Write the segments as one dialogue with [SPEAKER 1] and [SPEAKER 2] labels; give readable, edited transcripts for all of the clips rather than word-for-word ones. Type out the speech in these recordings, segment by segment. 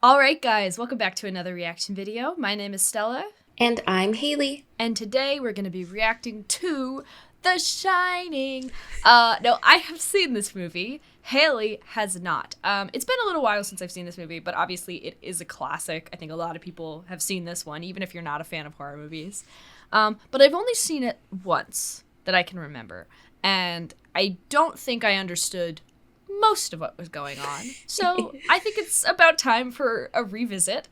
[SPEAKER 1] Alright guys, welcome back to another reaction video. My name is Stella.
[SPEAKER 2] And I'm Hayley.
[SPEAKER 1] And today we're going to be reacting to The Shining. No, I have seen this movie. Hayley has not. It's been a little while since I've seen this movie, but obviously it is a classic. I think a lot of people have seen this one, even if you're not a fan of horror movies. But I've only seen it once that I can remember. And I don't think I understood most of what was going on. So I think it's about time for a revisit.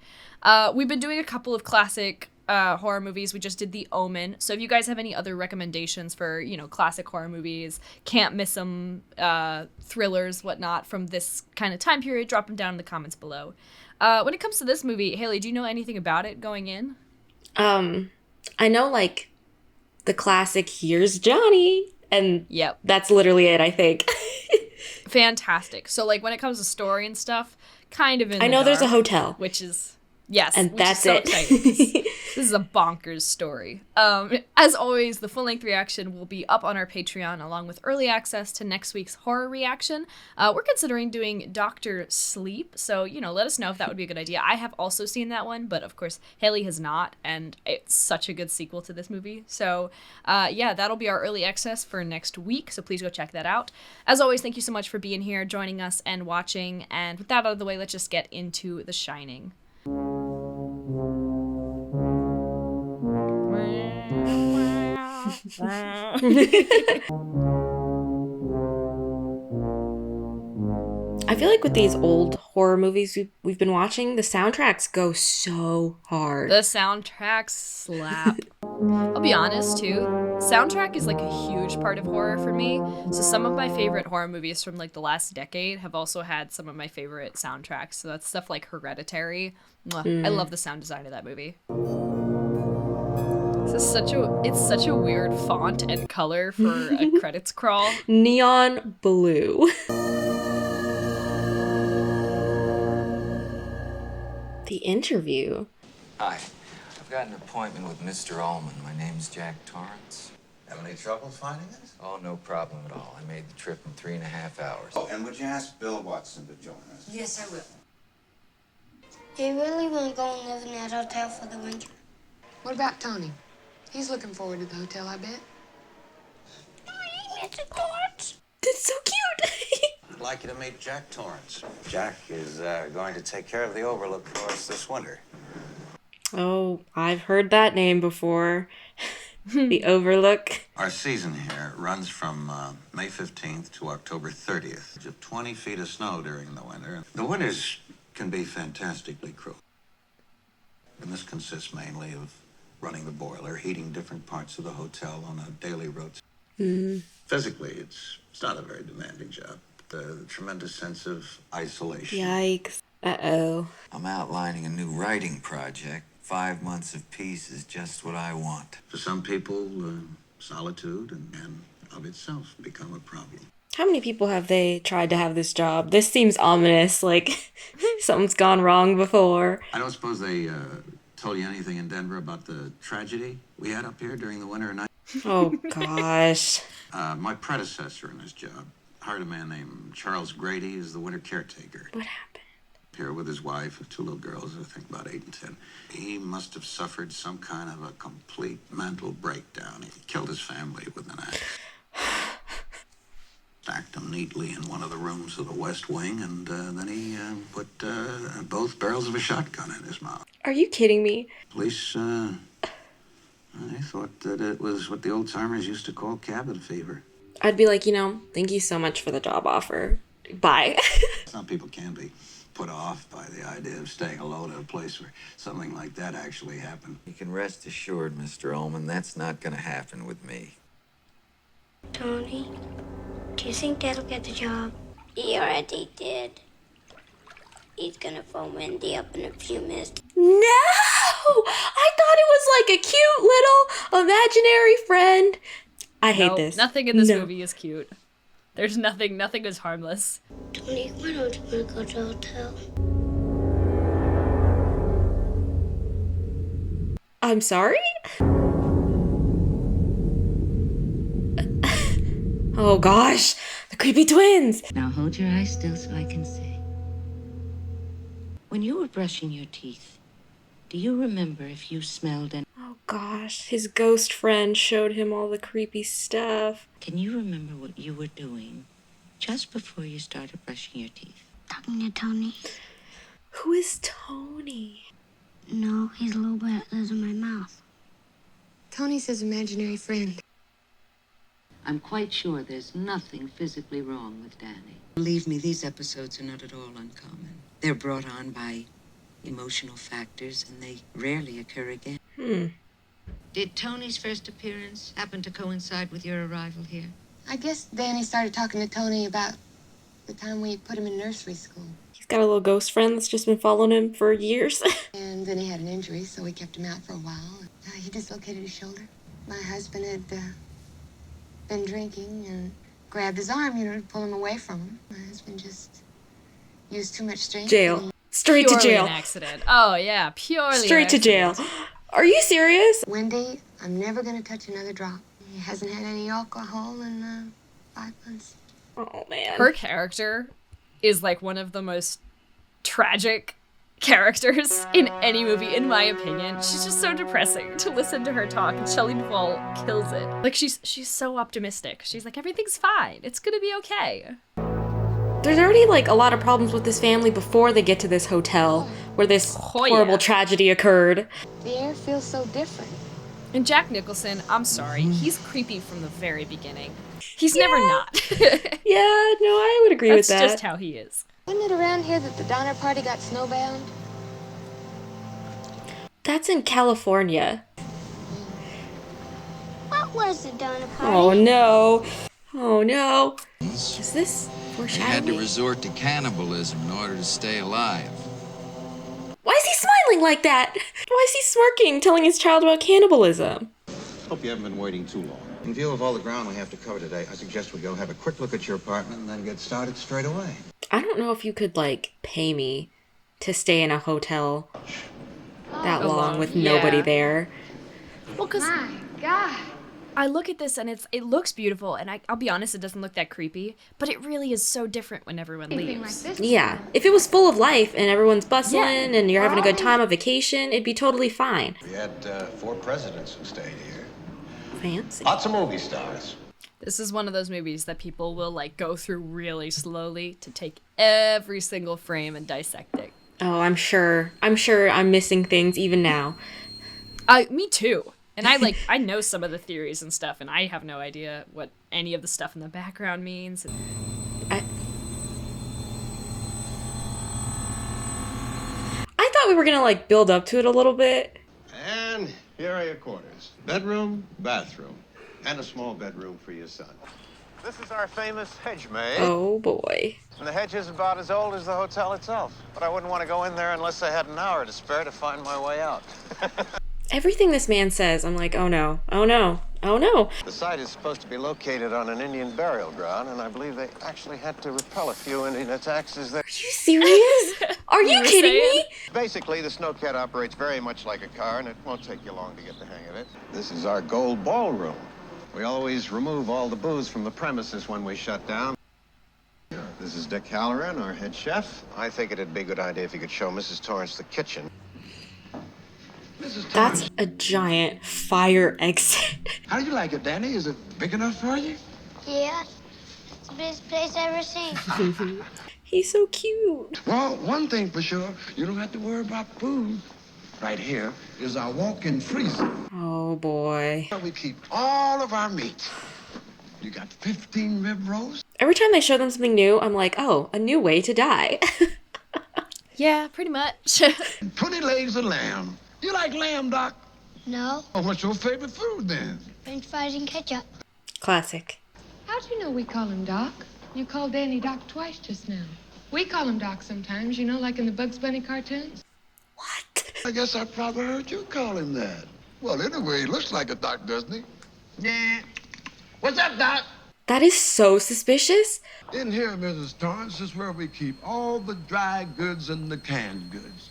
[SPEAKER 1] We've been doing a couple of classic horror movies. We just did The Omen. So if you guys have any other recommendations for, classic horror movies, can't miss them, thrillers, whatnot, from this kind of time period, drop them down in the comments below. When it comes to this movie, Hayley, do you know anything about it going in?
[SPEAKER 2] I know, the classic, here's Johnny, and
[SPEAKER 1] yep,
[SPEAKER 2] that's literally it, I think.
[SPEAKER 1] Fantastic. So, when it comes to story and stuff, kind of in
[SPEAKER 2] I know there's a hotel.
[SPEAKER 1] Which is... Yes,
[SPEAKER 2] and that's
[SPEAKER 1] so
[SPEAKER 2] it.
[SPEAKER 1] This is a bonkers story. As always, the full-length reaction will be up on our Patreon, along with early access to next week's horror reaction. We're considering doing Dr. Sleep, so, let us know if that would be a good idea. I have also seen that one, but of course, Hayley has not, and it's such a good sequel to this movie. So, yeah, that'll be our early access for next week, so please go check that out. As always, thank you so much for being here, joining us, and watching, and with that out of the way, let's just get into The Shining.
[SPEAKER 2] I feel like with these old horror movies we've been watching, the soundtracks go so hard.
[SPEAKER 1] The soundtracks slap. I'll be honest too, soundtrack is a huge part of horror for me. So some of my favorite horror movies from the last decade have also had some of my favorite soundtracks. So that's stuff like Hereditary. I love the sound design of that movie. This is such a weird font and color for a credits crawl.
[SPEAKER 2] Neon blue. The interview.
[SPEAKER 3] Hi, I've got an appointment with Mr. Ullman. My name's Jack Torrance.
[SPEAKER 4] Have any trouble finding us?
[SPEAKER 3] Oh, no problem at all. I made the trip in 3.5 hours.
[SPEAKER 4] Oh, and would you ask Bill Watson to join us?
[SPEAKER 5] Yes, I will.
[SPEAKER 6] Do you really want to go and live in that hotel for the winter?
[SPEAKER 5] What about Tony? He's looking forward to the hotel, I bet.
[SPEAKER 6] Mr. Torrance.
[SPEAKER 2] That's so cute.
[SPEAKER 4] I'd like you to meet Jack Torrance. Jack is going to take care of the Overlook for us this winter.
[SPEAKER 2] Oh, I've heard that name before. The Overlook.
[SPEAKER 4] Our season here runs from May 15th to October 30th. Just 20 feet of snow during the winter. The winters can be fantastically cruel. And this consists mainly of running the boiler, heating different parts of the hotel on a daily rotation. Physically, it's not a very demanding job. The tremendous sense of isolation.
[SPEAKER 2] Yikes. Uh-oh.
[SPEAKER 3] I'm outlining a new writing project. 5 months of peace is just what I want.
[SPEAKER 4] For some people, solitude and of itself become a problem.
[SPEAKER 2] How many people have they tried to have this job? This seems ominous, something's gone wrong before.
[SPEAKER 4] I don't suppose they told you anything in Denver about the tragedy we had up here during the winter night?
[SPEAKER 2] Oh, gosh.
[SPEAKER 4] My predecessor in this job hired a man named Charles Grady as the winter caretaker.
[SPEAKER 2] What happened?
[SPEAKER 4] Here with his wife and 2 little girls, I think about 8 and 10. He must have suffered some kind of a complete mental breakdown. He killed his family with an axe. Stacked them neatly in one of the rooms of the West Wing, and then he put both barrels of a shotgun in his mouth.
[SPEAKER 2] Are you kidding me?
[SPEAKER 4] Police, they thought that it was what the old-timers used to call cabin fever.
[SPEAKER 2] I'd be like, thank you so much for the job offer. Bye.
[SPEAKER 4] Some people can be put off by the idea of staying alone in a place where something like that actually happened.
[SPEAKER 3] You can rest assured, Mr. Ullman, that's not going to happen with me.
[SPEAKER 6] Tony, do you think Dad'll get the job? He already did. He's gonna phone Wendy up in a few minutes.
[SPEAKER 2] No! I thought it was a cute little imaginary friend. I hate this.
[SPEAKER 1] Nothing in this movie is cute. There's nothing is harmless.
[SPEAKER 6] Tony, why don't you want to go to the hotel?
[SPEAKER 2] I'm sorry? Oh gosh, the creepy twins.
[SPEAKER 7] Now hold your eyes still so I can see. When you were brushing your teeth, do you remember if you smelled any...
[SPEAKER 2] Oh gosh, his ghost friend showed him all the creepy stuff.
[SPEAKER 7] Can you remember what you were doing just before you started brushing your teeth?
[SPEAKER 6] Talking to Tony.
[SPEAKER 2] Who is Tony?
[SPEAKER 6] No, he's a little boy that lives in my mouth.
[SPEAKER 5] Tony's his imaginary friend.
[SPEAKER 7] I'm quite sure there's nothing physically wrong with Danny. Believe me, these episodes are not at all uncommon. They're brought on by emotional factors, and they rarely occur again. Did Tony's first appearance happen to coincide with your arrival here?
[SPEAKER 5] I guess Danny started talking to Tony about the time we put him in nursery school.
[SPEAKER 2] He's got a little ghost friend that's just been following him for years.
[SPEAKER 5] And then he had an injury, so we kept him out for a while. He dislocated his shoulder. My husband had been drinking and grabbed his arm, to pull him away from him. My husband just used too much strength.
[SPEAKER 2] Jail. Straight to jail.
[SPEAKER 1] An accident. Oh, yeah, purely
[SPEAKER 2] Straight to jail. Are you serious?
[SPEAKER 5] Wendy, I'm never going to touch another drop. He hasn't had any alcohol in 5 months.
[SPEAKER 2] Oh, man.
[SPEAKER 1] Her character is like one of the most tragic characters in any movie, in my opinion. She's just so depressing to listen to her talk, and Shelley Duvall kills it. Like, she's so optimistic. She's like, everything's fine. It's gonna be okay.
[SPEAKER 2] There's already, like, a lot of problems with this family before they get to this hotel where this horrible tragedy occurred.
[SPEAKER 5] The air feels so different.
[SPEAKER 1] And Jack Nicholson, I'm sorry, he's creepy from the very beginning. He's never not.
[SPEAKER 2] Yeah, no, I would agree with that.
[SPEAKER 1] That's just how he is.
[SPEAKER 5] Wasn't it around here that the Donner Party got snowbound?
[SPEAKER 2] That's in California.
[SPEAKER 6] What was the Donner Party?
[SPEAKER 2] Oh, no. Oh, no. Is this
[SPEAKER 3] He had to
[SPEAKER 2] foreshadowing?
[SPEAKER 3] resort to cannibalism in order to stay alive.
[SPEAKER 2] Why is he smiling like that? Why is he smirking, telling his child about cannibalism?
[SPEAKER 4] Hope you haven't been waiting too long. In view of all the ground we have to cover today, I suggest we go have a quick look at your apartment and then get started straight away.
[SPEAKER 2] I don't know if you could, like, pay me to stay in a hotel that long with nobody there.
[SPEAKER 1] Well, because
[SPEAKER 5] My God.
[SPEAKER 1] I look at this and it looks beautiful, and I'll be honest, it doesn't look that creepy, but it really is so different when everyone leaves.
[SPEAKER 2] Yeah, if it was full of life and everyone's bustling and you're having a good time on vacation, it'd be totally fine.
[SPEAKER 4] We had 4 presidents who stayed here.
[SPEAKER 2] Fancy.
[SPEAKER 4] Lots of movie stars.
[SPEAKER 1] This is one of those movies that people will, like, go through really slowly to take every single frame and dissect it.
[SPEAKER 2] Oh, I'm sure I'm missing things even now.
[SPEAKER 1] Me too. And I know some of the theories and stuff, and I have no idea what any of the stuff in the background means.
[SPEAKER 2] I thought we were gonna, like, build up to it a little bit.
[SPEAKER 4] And here are your quarters. Bedroom, bathroom, and a small bedroom for your son. This is our famous hedge maze.
[SPEAKER 2] Oh, boy.
[SPEAKER 4] And the hedge is about as old as the hotel itself. But I wouldn't want to go in there unless I had an hour to spare to find my way out.
[SPEAKER 2] Everything this man says, I'm like, oh no, oh no, oh no.
[SPEAKER 4] The site is supposed to be located on an Indian burial ground, and I believe they actually had to repel a few Indian attacks as there.
[SPEAKER 2] Are you serious? Are you kidding me?
[SPEAKER 4] Basically, the snowcat operates very much like a car, and it won't take you long to get the hang of it. This is our gold ballroom. We always remove all the booze from the premises when we shut down. This is Dick Halloran, our head chef. I think it'd be a good idea if you could show Mrs. Torrance the kitchen.
[SPEAKER 2] That's a giant fire exit.
[SPEAKER 8] How do you like it, Danny? Is it big enough for you?
[SPEAKER 6] Yeah. It's the best place I've ever seen.
[SPEAKER 2] He's so cute.
[SPEAKER 8] Well, one thing for sure, you don't have to worry about food. Right here is our walk-in freezer.
[SPEAKER 2] Oh, boy.
[SPEAKER 8] Where we keep all of our meat. You got 15 rib roasts.
[SPEAKER 2] Every time they show them something new, I'm like, oh, a new way to die.
[SPEAKER 1] Yeah, pretty much.
[SPEAKER 8] And 20 legs of lamb. You like lamb, Doc?
[SPEAKER 6] No.
[SPEAKER 8] Oh, what's your favorite food, then?
[SPEAKER 6] French fries and ketchup.
[SPEAKER 2] Classic.
[SPEAKER 5] How'd you know we call him Doc? You called Danny Doc twice just now. We call him Doc sometimes, like in the Bugs Bunny cartoons.
[SPEAKER 2] What?
[SPEAKER 8] I guess I probably heard you call him that. Well, anyway, he looks like a doc, doesn't he? Yeah. What's up, Doc?
[SPEAKER 2] That is so suspicious.
[SPEAKER 8] In here, Mrs. Torrance, is where we keep all the dry goods and the canned goods.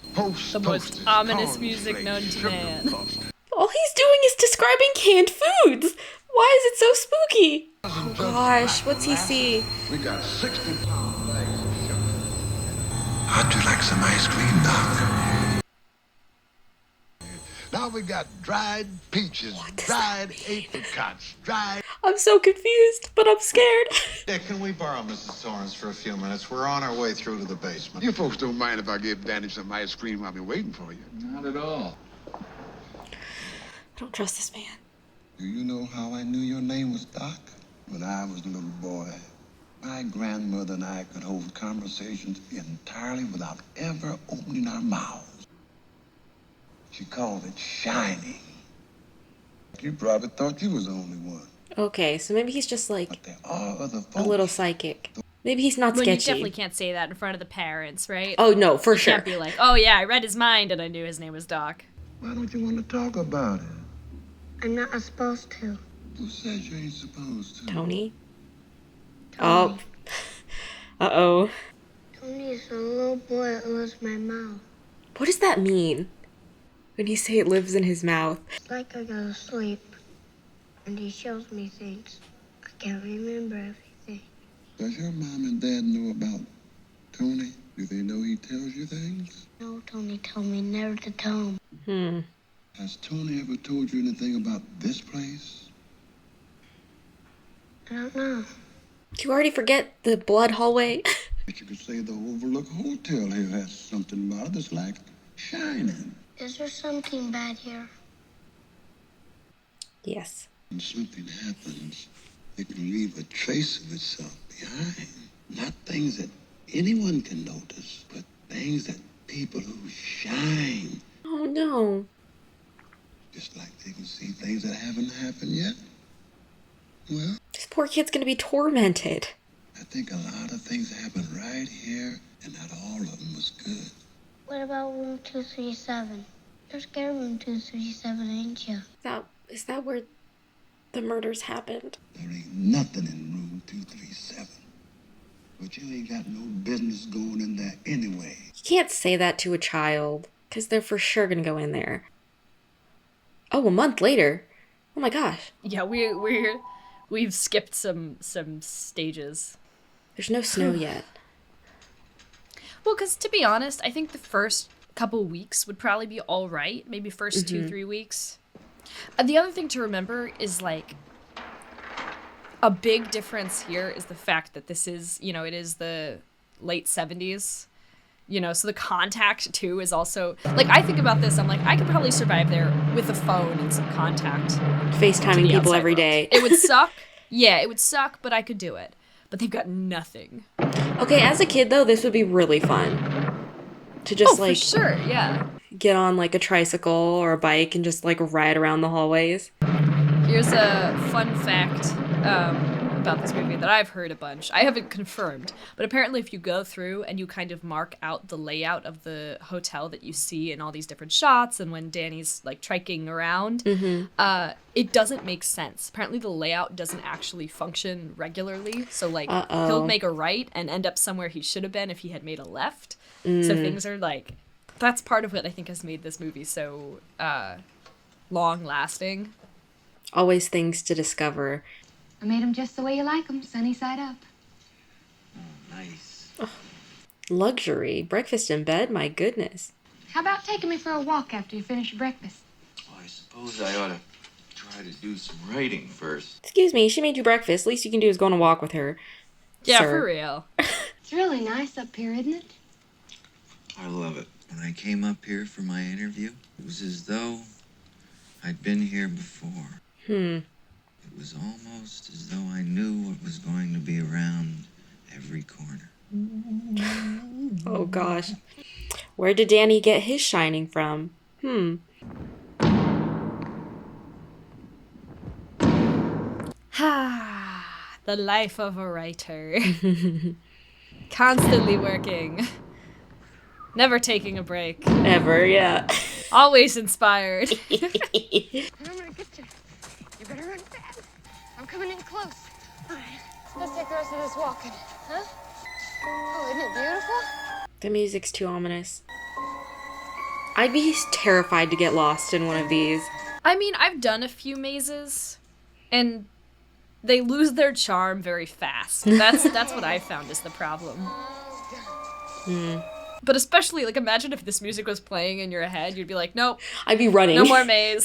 [SPEAKER 1] The most ominous music known to man.
[SPEAKER 2] All he's doing is describing canned foods. Why is it so spooky? Oh, gosh, what's he see?
[SPEAKER 8] We got 60 pound bags of sugar. How'd you like some ice cream, Doc. Now we got dried peaches, dried apricots, dried...
[SPEAKER 2] I'm so confused, but I'm scared.
[SPEAKER 4] Yeah, can we borrow Mrs. Torrance for a few minutes? We're on our way through to the basement.
[SPEAKER 8] You folks don't mind if I give Danny some ice cream while I've been waiting for you?
[SPEAKER 3] Not at all.
[SPEAKER 2] I don't trust this man.
[SPEAKER 8] Do you know how I knew your name was Doc? When I was a little boy, my grandmother and I could hold conversations entirely without ever opening our mouths. She called it shining. You probably thought you was the only one.
[SPEAKER 2] Okay, so maybe he's just like
[SPEAKER 8] But there are other
[SPEAKER 2] a
[SPEAKER 8] folks.
[SPEAKER 2] little psychic. Maybe he's not
[SPEAKER 1] Well, you
[SPEAKER 2] sketchy.
[SPEAKER 1] definitely can't say that in front of the parents, right?
[SPEAKER 2] Oh, no, for
[SPEAKER 1] You
[SPEAKER 2] sure.
[SPEAKER 1] can't be like, oh yeah, I read his mind and I knew his name was Doc.
[SPEAKER 8] Why don't you want to talk about it?
[SPEAKER 6] I'm not supposed to.
[SPEAKER 8] Who says you ain't supposed to?
[SPEAKER 2] Tony? Oh. Uh-oh.
[SPEAKER 6] Tony is a little boy that lives in my mouth.
[SPEAKER 2] What does that mean? When you say it lives in his mouth?
[SPEAKER 6] It's like I go to sleep, and he shows me things. I can't remember everything.
[SPEAKER 8] Does your mom and dad know about Tony? Do they know he tells you things?
[SPEAKER 6] No, Tony told me never to tell him.
[SPEAKER 8] Has Tony ever told you anything about this place?
[SPEAKER 6] I don't know.
[SPEAKER 2] Do you already forget the blood hallway?
[SPEAKER 8] But you could say the Overlook Hotel here has something about it that's like shining.
[SPEAKER 6] Is there something bad here?
[SPEAKER 2] Yes.
[SPEAKER 8] When something happens, it can leave a trace of itself behind. Not things that anyone can notice, but things that people who shine,
[SPEAKER 2] Oh, no.
[SPEAKER 8] just like they can see things that haven't happened yet. Well,
[SPEAKER 2] This poor kid's gonna be tormented.
[SPEAKER 8] I think a lot of things happened right here, and not all of them was good.
[SPEAKER 6] What about room 237? You're scared of room 237, ain't you?
[SPEAKER 2] Is that where the murders happened?
[SPEAKER 8] There ain't nothing in room 237. But you ain't got no business going in there anyway.
[SPEAKER 2] You can't say that to a child, because they're for sure gonna go in there. Oh, a month later? Oh my gosh.
[SPEAKER 1] Yeah, we've skipped some stages.
[SPEAKER 2] There's no snow yet.
[SPEAKER 1] Well, because to be honest, I think the first couple weeks would probably be all right. Maybe first 2-3 weeks. The other thing to remember is, like, a big difference here is the fact that this is, it is the late 70s. So the contact, too, is also... Like, I think about this, I'm like, I could probably survive there with a phone and some contact.
[SPEAKER 2] FaceTiming people
[SPEAKER 1] outside
[SPEAKER 2] every
[SPEAKER 1] world.
[SPEAKER 2] day.
[SPEAKER 1] It would suck. Yeah, it would suck, but I could do it. But they've got nothing.
[SPEAKER 2] Okay, as a kid, though, this would be really fun. To just,
[SPEAKER 1] For sure, yeah.
[SPEAKER 2] get on, like, a tricycle or a bike and just, like, ride around the hallways.
[SPEAKER 1] Here's a fun fact about this movie that I've heard a bunch. I haven't confirmed, but apparently if you go through and you kind of mark out the layout of the hotel that you see in all these different shots and when Danny's, like, triking around, it doesn't make sense. Apparently the layout doesn't actually function regularly, so, like, he'll make a right and end up somewhere he should have been if he had made a left. So things are, like... That's part of what I think has made this movie so long-lasting.
[SPEAKER 2] Always things to discover.
[SPEAKER 5] I made them just the way you like them, sunny side up.
[SPEAKER 3] Oh, nice.
[SPEAKER 2] Luxury. Breakfast in bed? My goodness.
[SPEAKER 5] How about taking me for a walk after you finish your breakfast?
[SPEAKER 3] Well, I suppose I ought to try to do some writing first.
[SPEAKER 2] Excuse me, she made you breakfast. Least you can do is go on a walk with her.
[SPEAKER 1] Yeah,
[SPEAKER 2] sir.
[SPEAKER 1] for real.
[SPEAKER 5] It's really nice up here, isn't it?
[SPEAKER 3] I love it. When I came up here for my interview, it was as though I'd been here before. It was almost as though I knew what was going to be around every corner.
[SPEAKER 2] Oh gosh. Where did Danny get his shining from?
[SPEAKER 1] The life of a writer. Constantly working. Never taking a break.
[SPEAKER 2] Ever, yeah.
[SPEAKER 1] Always inspired.
[SPEAKER 5] I'm gonna get you. You better run fast. I'm coming in close. All right, let's take the rest of this walking, huh? Oh, isn't it beautiful?
[SPEAKER 2] The music's too ominous. I'd be terrified to get lost in one of these.
[SPEAKER 1] I mean, I've done a few mazes, and they lose their charm very fast. That's what I found is the problem. But especially, like, imagine if this music was playing in your head, you'd be like, nope.
[SPEAKER 2] I'd be running.
[SPEAKER 1] No more maze.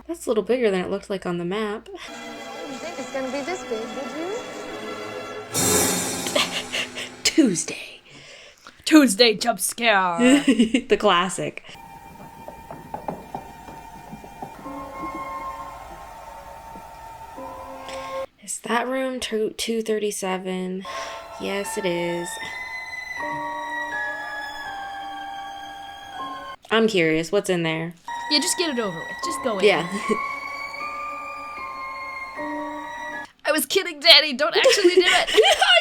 [SPEAKER 2] That's a little bigger than it looked like on the map.
[SPEAKER 5] I didn't think it's gonna be this big, did you?
[SPEAKER 2] Tuesday.
[SPEAKER 1] Tuesday jump scare.
[SPEAKER 2] The classic. Is that room 237? Yes, it is. I'm curious. What's in there?
[SPEAKER 1] Yeah, just get it over with. Just go in.
[SPEAKER 2] Yeah.
[SPEAKER 1] I was kidding, Danny. Don't actually do it.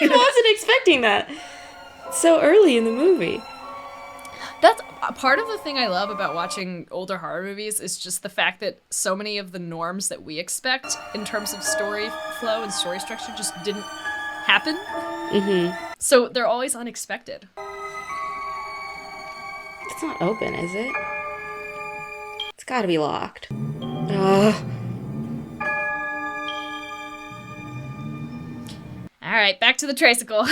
[SPEAKER 2] I wasn't expecting that. So early in the movie.
[SPEAKER 1] That's part of the thing I love about watching older horror movies is just the fact that so many of the norms that we expect in terms of story flow and story structure just didn't happen. Mm-hmm. So they're always unexpected.
[SPEAKER 2] It's not open, is it? It's gotta be locked. Ugh.
[SPEAKER 1] All right, back to the tricycle.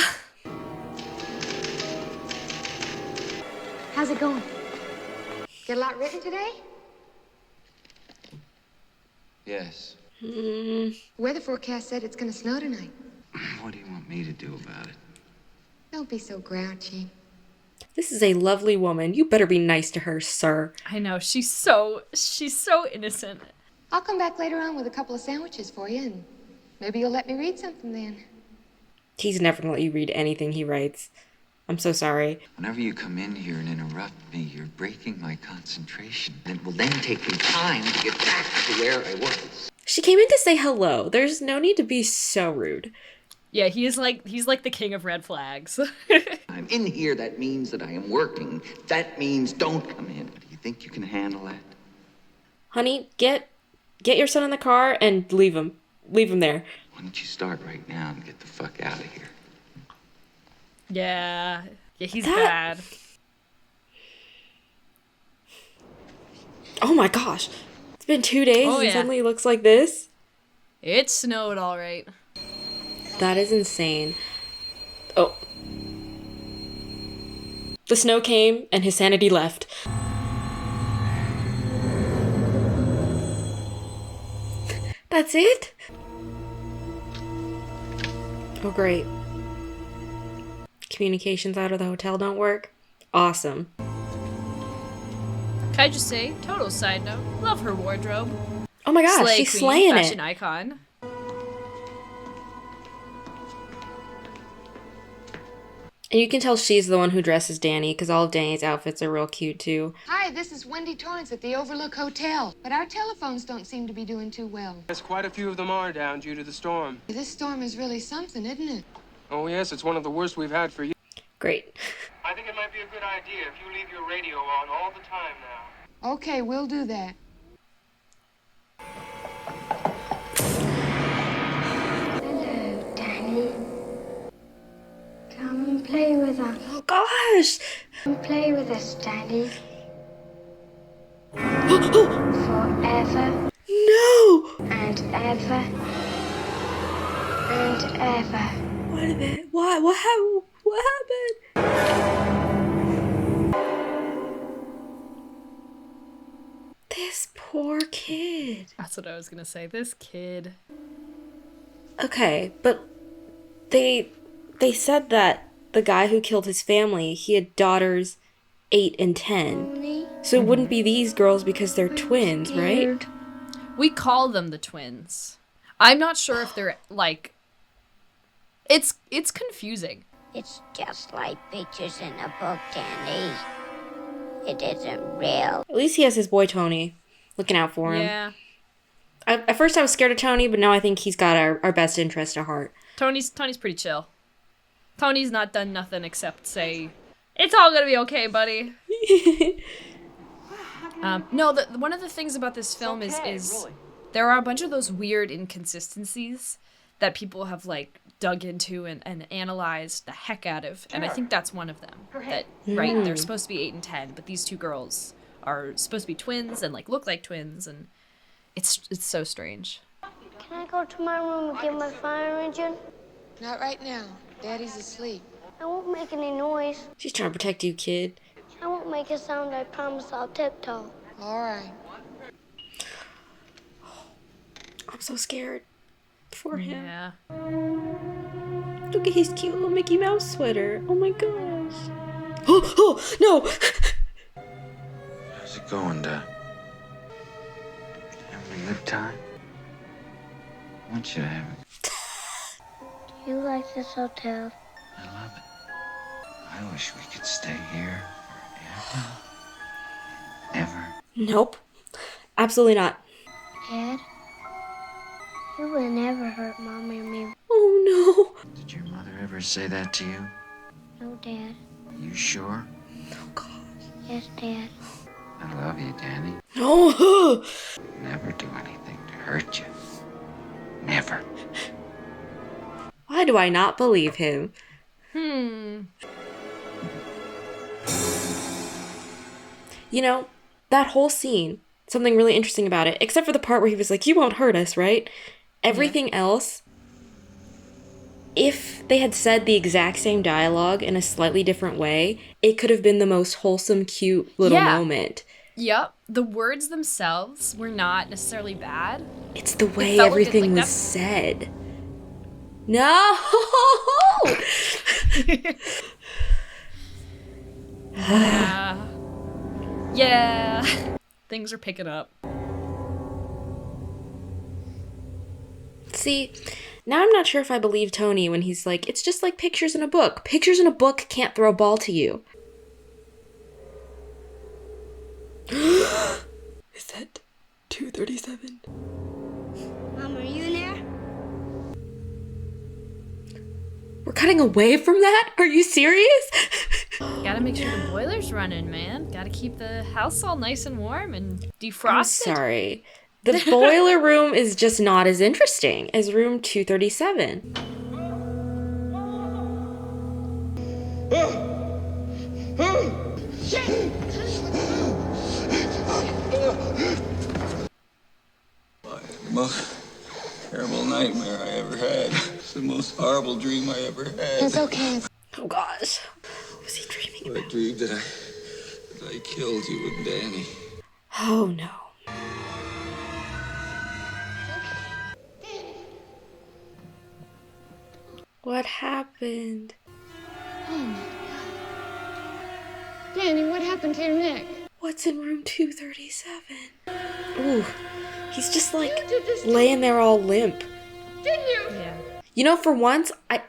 [SPEAKER 5] How's it going? Get a lot written today?
[SPEAKER 3] Yes.
[SPEAKER 5] Weather forecast said it's gonna snow tonight.
[SPEAKER 3] What do you want me to do about it?
[SPEAKER 5] Don't be so grouchy.
[SPEAKER 2] This is a lovely woman. You better be nice to her, sir.
[SPEAKER 1] I know, she's so innocent.
[SPEAKER 5] I'll come back later on with a couple of sandwiches for you, and maybe you'll let me read something then.
[SPEAKER 2] He's never gonna let you read anything he writes. I'm so sorry.
[SPEAKER 3] Whenever you come in here and interrupt me, you're breaking my concentration. And it will then take me time to get back to where I was.
[SPEAKER 2] She came in to say hello. There's no need to be so rude.
[SPEAKER 1] Yeah, he's like the king of red flags.
[SPEAKER 3] I'm in here, that means that I am working. That means don't come in. Do you think you can handle that?
[SPEAKER 2] Honey, get your son in the car and leave him. Leave him there.
[SPEAKER 3] Why don't you start right now and get the fuck out of here?
[SPEAKER 1] Yeah, he's bad.
[SPEAKER 2] Oh my gosh. It's been 2 days
[SPEAKER 1] Oh,
[SPEAKER 2] and
[SPEAKER 1] yeah.
[SPEAKER 2] suddenly it looks like this.
[SPEAKER 1] It snowed all right.
[SPEAKER 2] That is insane. Oh. The snow came and his sanity left. That's it? Oh, great. Communications out of the hotel don't work? Awesome.
[SPEAKER 1] Can I just say, total side note, love her wardrobe.
[SPEAKER 2] Oh my gosh,
[SPEAKER 1] Slay
[SPEAKER 2] she's
[SPEAKER 1] queen,
[SPEAKER 2] slaying
[SPEAKER 1] fashion
[SPEAKER 2] it.
[SPEAKER 1] icon.
[SPEAKER 2] And you can tell she's the one who dresses Danny, because all of Danny's outfits are real cute too.
[SPEAKER 5] Hi, this is Wendy Torrence at the Overlook Hotel. But our telephones don't seem to be doing too well.
[SPEAKER 9] Yes, quite a few of them are down due to the storm.
[SPEAKER 5] This storm is really something, isn't it?
[SPEAKER 9] Oh, yes, it's one of the worst we've had for years.
[SPEAKER 2] Great.
[SPEAKER 9] I think it might be a good idea if you leave your radio on all the time now.
[SPEAKER 5] Okay, we'll do that.
[SPEAKER 6] Hello, Danny. Come and play with us.
[SPEAKER 2] Oh gosh!
[SPEAKER 6] Come play with us, Danny. Forever
[SPEAKER 2] No!
[SPEAKER 6] and ever and ever.
[SPEAKER 2] What did it? What happened? What happened? This poor kid.
[SPEAKER 1] That's what I was gonna say. This kid.
[SPEAKER 2] Okay, but they said that the guy who killed his family, he had daughters 8 and 10. So it wouldn't be these girls because they're twins, right?
[SPEAKER 1] We call them the twins. I'm not sure if they're like. It's confusing.
[SPEAKER 6] It's just like pictures in a book, Danny. It isn't real.
[SPEAKER 2] At least he has his boy Tony looking out for him.
[SPEAKER 1] Yeah.
[SPEAKER 2] At first I was scared of Tony, but now I think he's got our best interest at heart.
[SPEAKER 1] Tony's pretty chill. Tony's not done nothing except say, "It's all gonna be okay, buddy." No, one of the things about this film is there are a bunch of those weird inconsistencies that people have like dug into and analyzed the heck out of, and I think that's one of them. That right, they're supposed to be 8 and 10, but these two girls are supposed to be twins and like look like twins, and it's so strange.
[SPEAKER 6] Can I go to my room and get my fire engine?
[SPEAKER 5] Not right now. Daddy's asleep.
[SPEAKER 6] I won't make any noise.
[SPEAKER 2] She's trying to protect you, kid.
[SPEAKER 6] I won't make a sound. I promise I'll tiptoe.
[SPEAKER 5] All right.
[SPEAKER 2] I'm so scared for him.
[SPEAKER 1] Yeah.
[SPEAKER 2] Look at his cute little Mickey Mouse sweater. Oh my gosh. Oh, no!
[SPEAKER 3] How's it going, Dad? Having a good time? I want you to have it.
[SPEAKER 6] Do you like this hotel?
[SPEAKER 3] I love it. I wish we could stay here forever. Ever.
[SPEAKER 2] Nope. Absolutely not.
[SPEAKER 6] Dad? You would never hurt Mom or me.
[SPEAKER 2] Oh no.
[SPEAKER 3] Did your mother ever say that to you?
[SPEAKER 6] No, Dad.
[SPEAKER 3] You sure?
[SPEAKER 2] Oh gosh.
[SPEAKER 6] Yes, Dad.
[SPEAKER 3] I love you, Danny.
[SPEAKER 2] No.
[SPEAKER 3] Never do anything to hurt you. Never.
[SPEAKER 2] Why do I not believe him? You know, that whole scene, something really interesting about it, except for the part where he was like, you won't hurt us, right? Everything else, if they had said the exact same dialogue in a slightly different way, it could have been the most wholesome, cute little moment.
[SPEAKER 1] Yep. The words themselves were not necessarily bad.
[SPEAKER 2] It's the way
[SPEAKER 1] felt like
[SPEAKER 2] everything was
[SPEAKER 1] that's-
[SPEAKER 2] said. No!
[SPEAKER 1] Yeah. Yeah. Things are picking up.
[SPEAKER 2] See, now I'm not sure if I believe Tony when he's like, it's just like pictures in a book. Pictures in a book can't throw a ball to you. Is that 237?
[SPEAKER 6] Mom, are you there?
[SPEAKER 2] We're cutting away from that? Are you serious?
[SPEAKER 1] Gotta make sure the boiler's running, man. Gotta keep the house all nice and warm and defrosted.
[SPEAKER 2] I'm sorry. The boiler room is just not as interesting as room 237.
[SPEAKER 10] Most terrible nightmare I ever had. It's the most horrible dream I ever had.
[SPEAKER 5] It's okay.
[SPEAKER 2] Oh gosh. What was he dreaming about?
[SPEAKER 10] I dreamed that I killed you and Danny.
[SPEAKER 2] Oh no. What happened?
[SPEAKER 5] Oh my God. Danny, what happened to your neck?
[SPEAKER 2] What's in room 237? Ooh, he's just like laying there all limp.
[SPEAKER 5] Didn't you?
[SPEAKER 1] Yeah.
[SPEAKER 2] You know, for once, I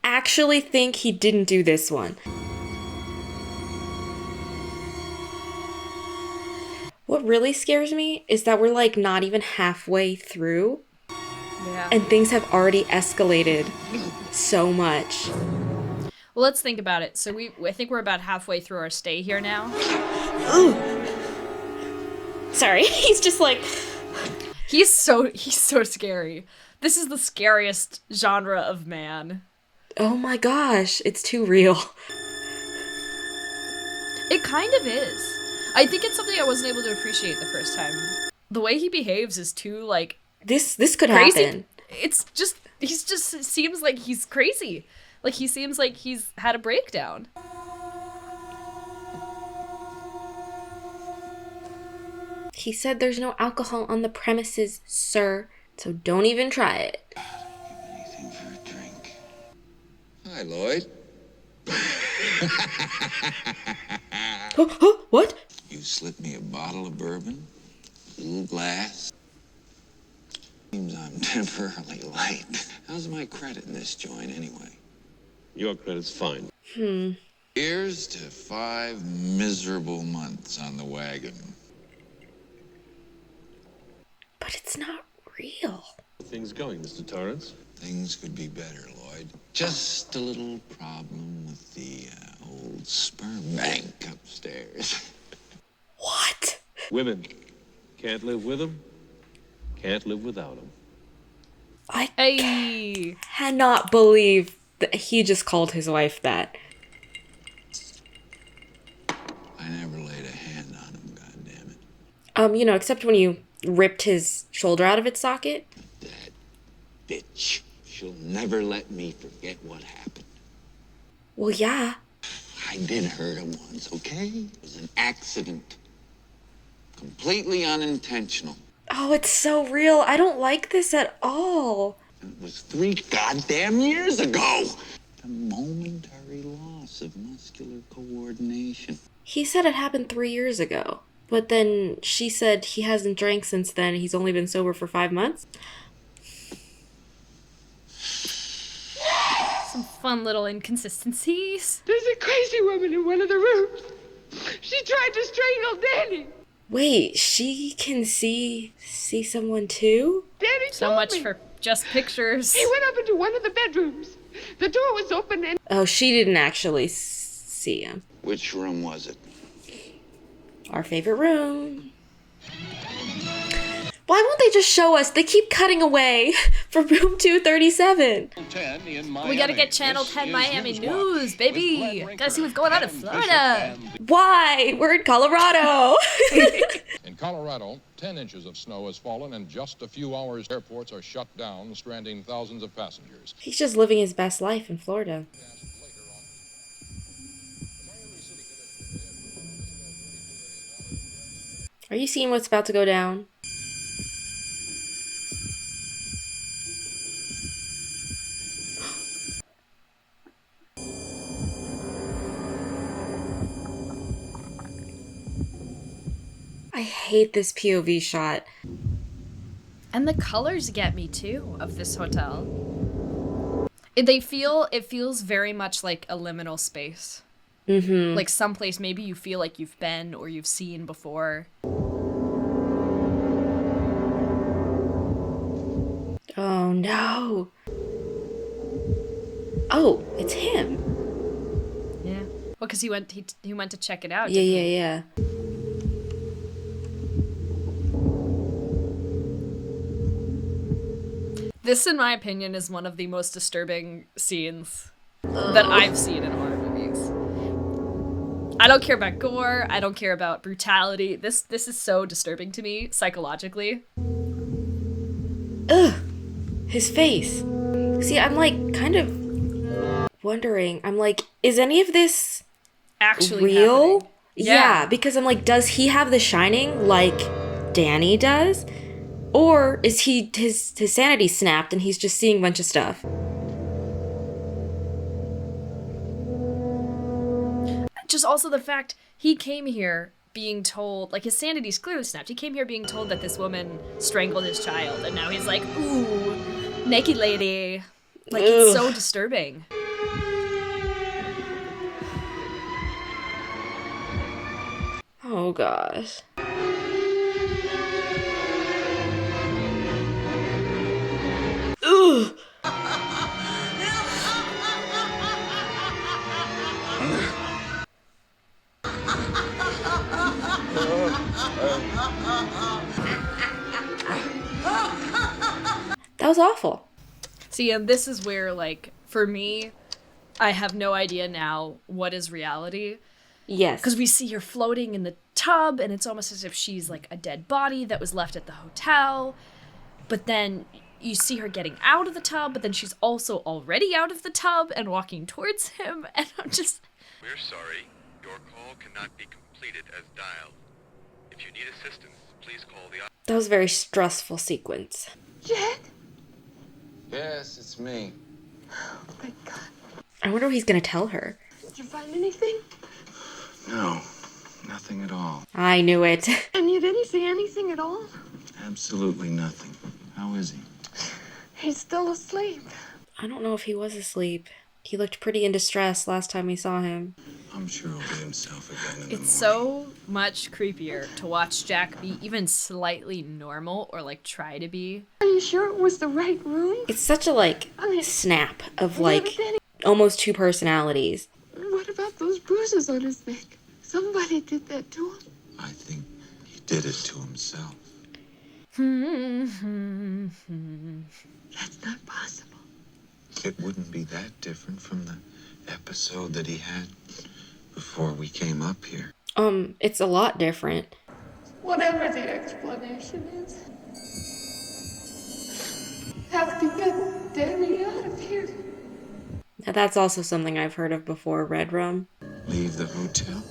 [SPEAKER 2] actually think he didn't do this one. What really scares me is that we're like not even halfway through
[SPEAKER 1] Yeah.
[SPEAKER 2] and things have already escalated so much.
[SPEAKER 1] Well, let's think about it. So I think we're about halfway through our stay here now.
[SPEAKER 2] Ooh. Sorry, he's just like...
[SPEAKER 1] He's so scary. This is the scariest genre of man.
[SPEAKER 2] Oh my gosh, it's too real.
[SPEAKER 1] It kind of is. I think it's something I wasn't able to appreciate the first time. The way he behaves is too, like...
[SPEAKER 2] This could
[SPEAKER 1] crazy.
[SPEAKER 2] happen.
[SPEAKER 1] It's just... He's just seems like he's crazy. Like, he seems like he's had a breakdown.
[SPEAKER 2] He said there's no alcohol on the premises, sir, so don't even try it.
[SPEAKER 3] Anything for a drink. Hi, Lloyd.
[SPEAKER 2] What?
[SPEAKER 3] You slipped me a bottle of bourbon, a little glass. Seems I'm temporarily late. How's my credit in this joint anyway?
[SPEAKER 11] Your credit's fine.
[SPEAKER 3] Here's to 5 miserable months on the wagon.
[SPEAKER 2] But it's not real.
[SPEAKER 11] How are things going, Mr. Torrance?
[SPEAKER 3] Things could be better, Lloyd. Just a little problem with the old sperm bank upstairs.
[SPEAKER 2] What?
[SPEAKER 11] Women can't live with them, can't live without them.
[SPEAKER 2] I
[SPEAKER 1] Hey!
[SPEAKER 2] cannot believe that he just called his wife that.
[SPEAKER 3] I never laid a hand on him, goddammit.
[SPEAKER 2] You know, except when you ripped his shoulder out of its socket.
[SPEAKER 3] That bitch. She'll never let me forget what happened.
[SPEAKER 2] Well, yeah.
[SPEAKER 3] I did hurt her once, okay? It was an accident. Completely unintentional.
[SPEAKER 2] Oh, it's so real. I don't like this at all.
[SPEAKER 3] It was 3 goddamn years ago. A momentary loss of muscular coordination.
[SPEAKER 2] He said it happened 3 years ago. But then she said he hasn't drank since then. He's only been sober for 5 months.
[SPEAKER 1] Some fun little inconsistencies.
[SPEAKER 12] There's a crazy woman in one of the rooms. She tried to strangle Danny.
[SPEAKER 2] Wait, she can see someone too?
[SPEAKER 12] Danny
[SPEAKER 1] So
[SPEAKER 12] told
[SPEAKER 1] much
[SPEAKER 12] me.
[SPEAKER 1] for just pictures.
[SPEAKER 12] He went up into one of the bedrooms. The door was open and...
[SPEAKER 2] Oh, she didn't actually see him.
[SPEAKER 3] Which room was it?
[SPEAKER 2] Our favorite room. Why won't they just show us? They keep cutting away from room 237.
[SPEAKER 1] We gotta get Channel 10 Miami News, baby. Gotta see what's going on in Florida.
[SPEAKER 2] Why? We're in Colorado.
[SPEAKER 13] In Colorado, 10 inches of snow has fallen in just a few hours. Airports are shut down, stranding thousands of passengers.
[SPEAKER 2] He's just living his best life in Florida. Are you seeing what's about to go down? I hate this POV shot.
[SPEAKER 1] And the colors get me too of this hotel. It feels very much like a liminal space.
[SPEAKER 2] Mm-hmm.
[SPEAKER 1] Like someplace maybe you feel like you've been or you've seen before.
[SPEAKER 2] Oh no. Oh, it's him.
[SPEAKER 1] Yeah. Well, because he went to check it out.
[SPEAKER 2] Yeah.
[SPEAKER 1] This, in my opinion, is one of the most disturbing scenes that I've seen in horror movies. I don't care about gore. I don't care about brutality. This is so disturbing to me psychologically.
[SPEAKER 2] Ugh. His face. See, I'm like kind of wondering. I'm like, is any of this
[SPEAKER 1] Actually
[SPEAKER 2] real?
[SPEAKER 1] happening.
[SPEAKER 2] Yeah, because I'm like, does he have the shining like Danny does? Or is his sanity snapped and he's just seeing a bunch of stuff?
[SPEAKER 1] Just also the fact he came here being told, like his sanity's clearly snapped. He came here being told that this woman strangled his child, and now he's like, ooh, naked lady. Like, it's so disturbing.
[SPEAKER 2] Oh gosh. Ugh. That was awful.
[SPEAKER 1] See, and this is where, like, for me, I have no idea now what is reality.
[SPEAKER 2] Yes.
[SPEAKER 1] Because we see her floating in the tub, and it's almost as if she's, like, a dead body that was left at the hotel. But then you see her getting out of the tub, but then she's also already out of the tub and walking towards him, and I'm just...
[SPEAKER 14] We're sorry. Your call cannot be completed as dialed. If you need assistance, please call the...
[SPEAKER 2] That was a very stressful sequence.
[SPEAKER 12] Jack?
[SPEAKER 3] Yes, it's me.
[SPEAKER 12] Oh, thank God.
[SPEAKER 2] I wonder what he's gonna tell her.
[SPEAKER 12] Did you find anything?
[SPEAKER 3] No, nothing at all.
[SPEAKER 2] I knew it.
[SPEAKER 12] And you didn't see anything at all?
[SPEAKER 3] Absolutely nothing. How is he?
[SPEAKER 12] He's still asleep.
[SPEAKER 2] I don't know if he was asleep. He looked pretty in distress last time we saw him.
[SPEAKER 3] I'm sure he'll be himself again in the
[SPEAKER 1] It's
[SPEAKER 3] morning.
[SPEAKER 1] so much creepier to watch Jack be even slightly normal or, like, try to be.
[SPEAKER 12] Are you sure it was the right room?
[SPEAKER 2] It's such a, like, snap of,
[SPEAKER 12] Yeah,
[SPEAKER 2] like,
[SPEAKER 12] but Danny,
[SPEAKER 2] almost two personalities.
[SPEAKER 12] what about those bruises on his neck? Somebody did that to him.
[SPEAKER 3] I think he did it to himself.
[SPEAKER 12] That's not possible.
[SPEAKER 3] It wouldn't be that different from the episode that he had before we came up here.
[SPEAKER 2] It's a lot different.
[SPEAKER 12] Whatever the explanation is. have to get Danny out of here.
[SPEAKER 2] Now that's also something I've heard of before, red rum.
[SPEAKER 10] Leave the hotel?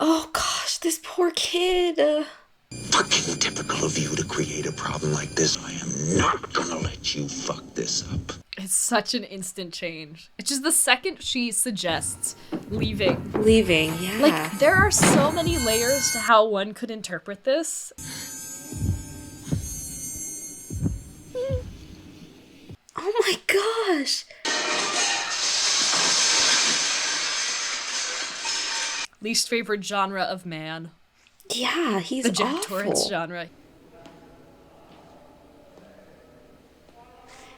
[SPEAKER 2] Oh gosh, this poor kid.
[SPEAKER 15] Fucking typical of you to create a problem like this. I am not gonna let you fuck this up.
[SPEAKER 1] It's such an instant change. It's just the second she suggests leaving.
[SPEAKER 2] Leaving, yeah.
[SPEAKER 1] Like, there are so many layers to how one could interpret this.
[SPEAKER 2] Oh my gosh.
[SPEAKER 1] Least favorite genre of man.
[SPEAKER 2] Yeah, he's
[SPEAKER 1] the Jack
[SPEAKER 2] awful.
[SPEAKER 1] Torrance genre.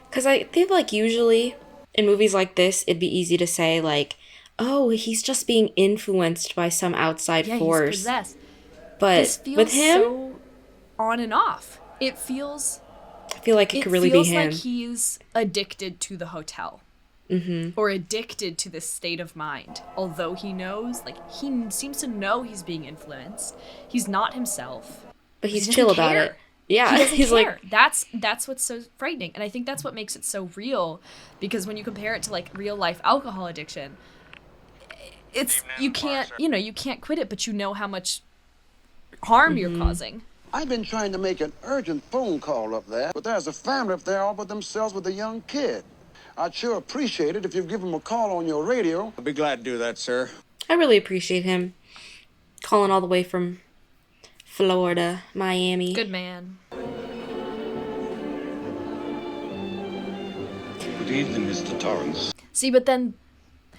[SPEAKER 2] Because I think, like, usually in movies like this, it'd be easy to say, like, oh, he's just being influenced by some outside force.
[SPEAKER 1] He's possessed.
[SPEAKER 2] But
[SPEAKER 1] this feels
[SPEAKER 2] with him,
[SPEAKER 1] so on and off. I
[SPEAKER 2] feel like it could really be him.
[SPEAKER 1] It feels like he's addicted to the hotel.
[SPEAKER 2] Mm-hmm.
[SPEAKER 1] Or addicted to this state of mind. Although he knows, like, he seems to know he's being influenced. He's not himself.
[SPEAKER 2] But he's chill about it. Yeah,
[SPEAKER 1] he doesn't
[SPEAKER 2] he's
[SPEAKER 1] care.
[SPEAKER 2] like,
[SPEAKER 1] that's what's so frightening, and I think that's what makes it so real. Because when you compare it to like real life alcohol addiction, it's you can't quit it, but you know how much harm you're causing.
[SPEAKER 8] I've been trying to make an urgent phone call up there, but there's a family up there all by themselves with a young kid. I'd sure appreciate it if you'd give them a call on your radio.
[SPEAKER 10] I'll be glad to do that, sir.
[SPEAKER 2] I really appreciate him calling all the way from Florida, Miami.
[SPEAKER 1] Good man.
[SPEAKER 10] Good evening, Mr. Torrance.
[SPEAKER 1] See, but then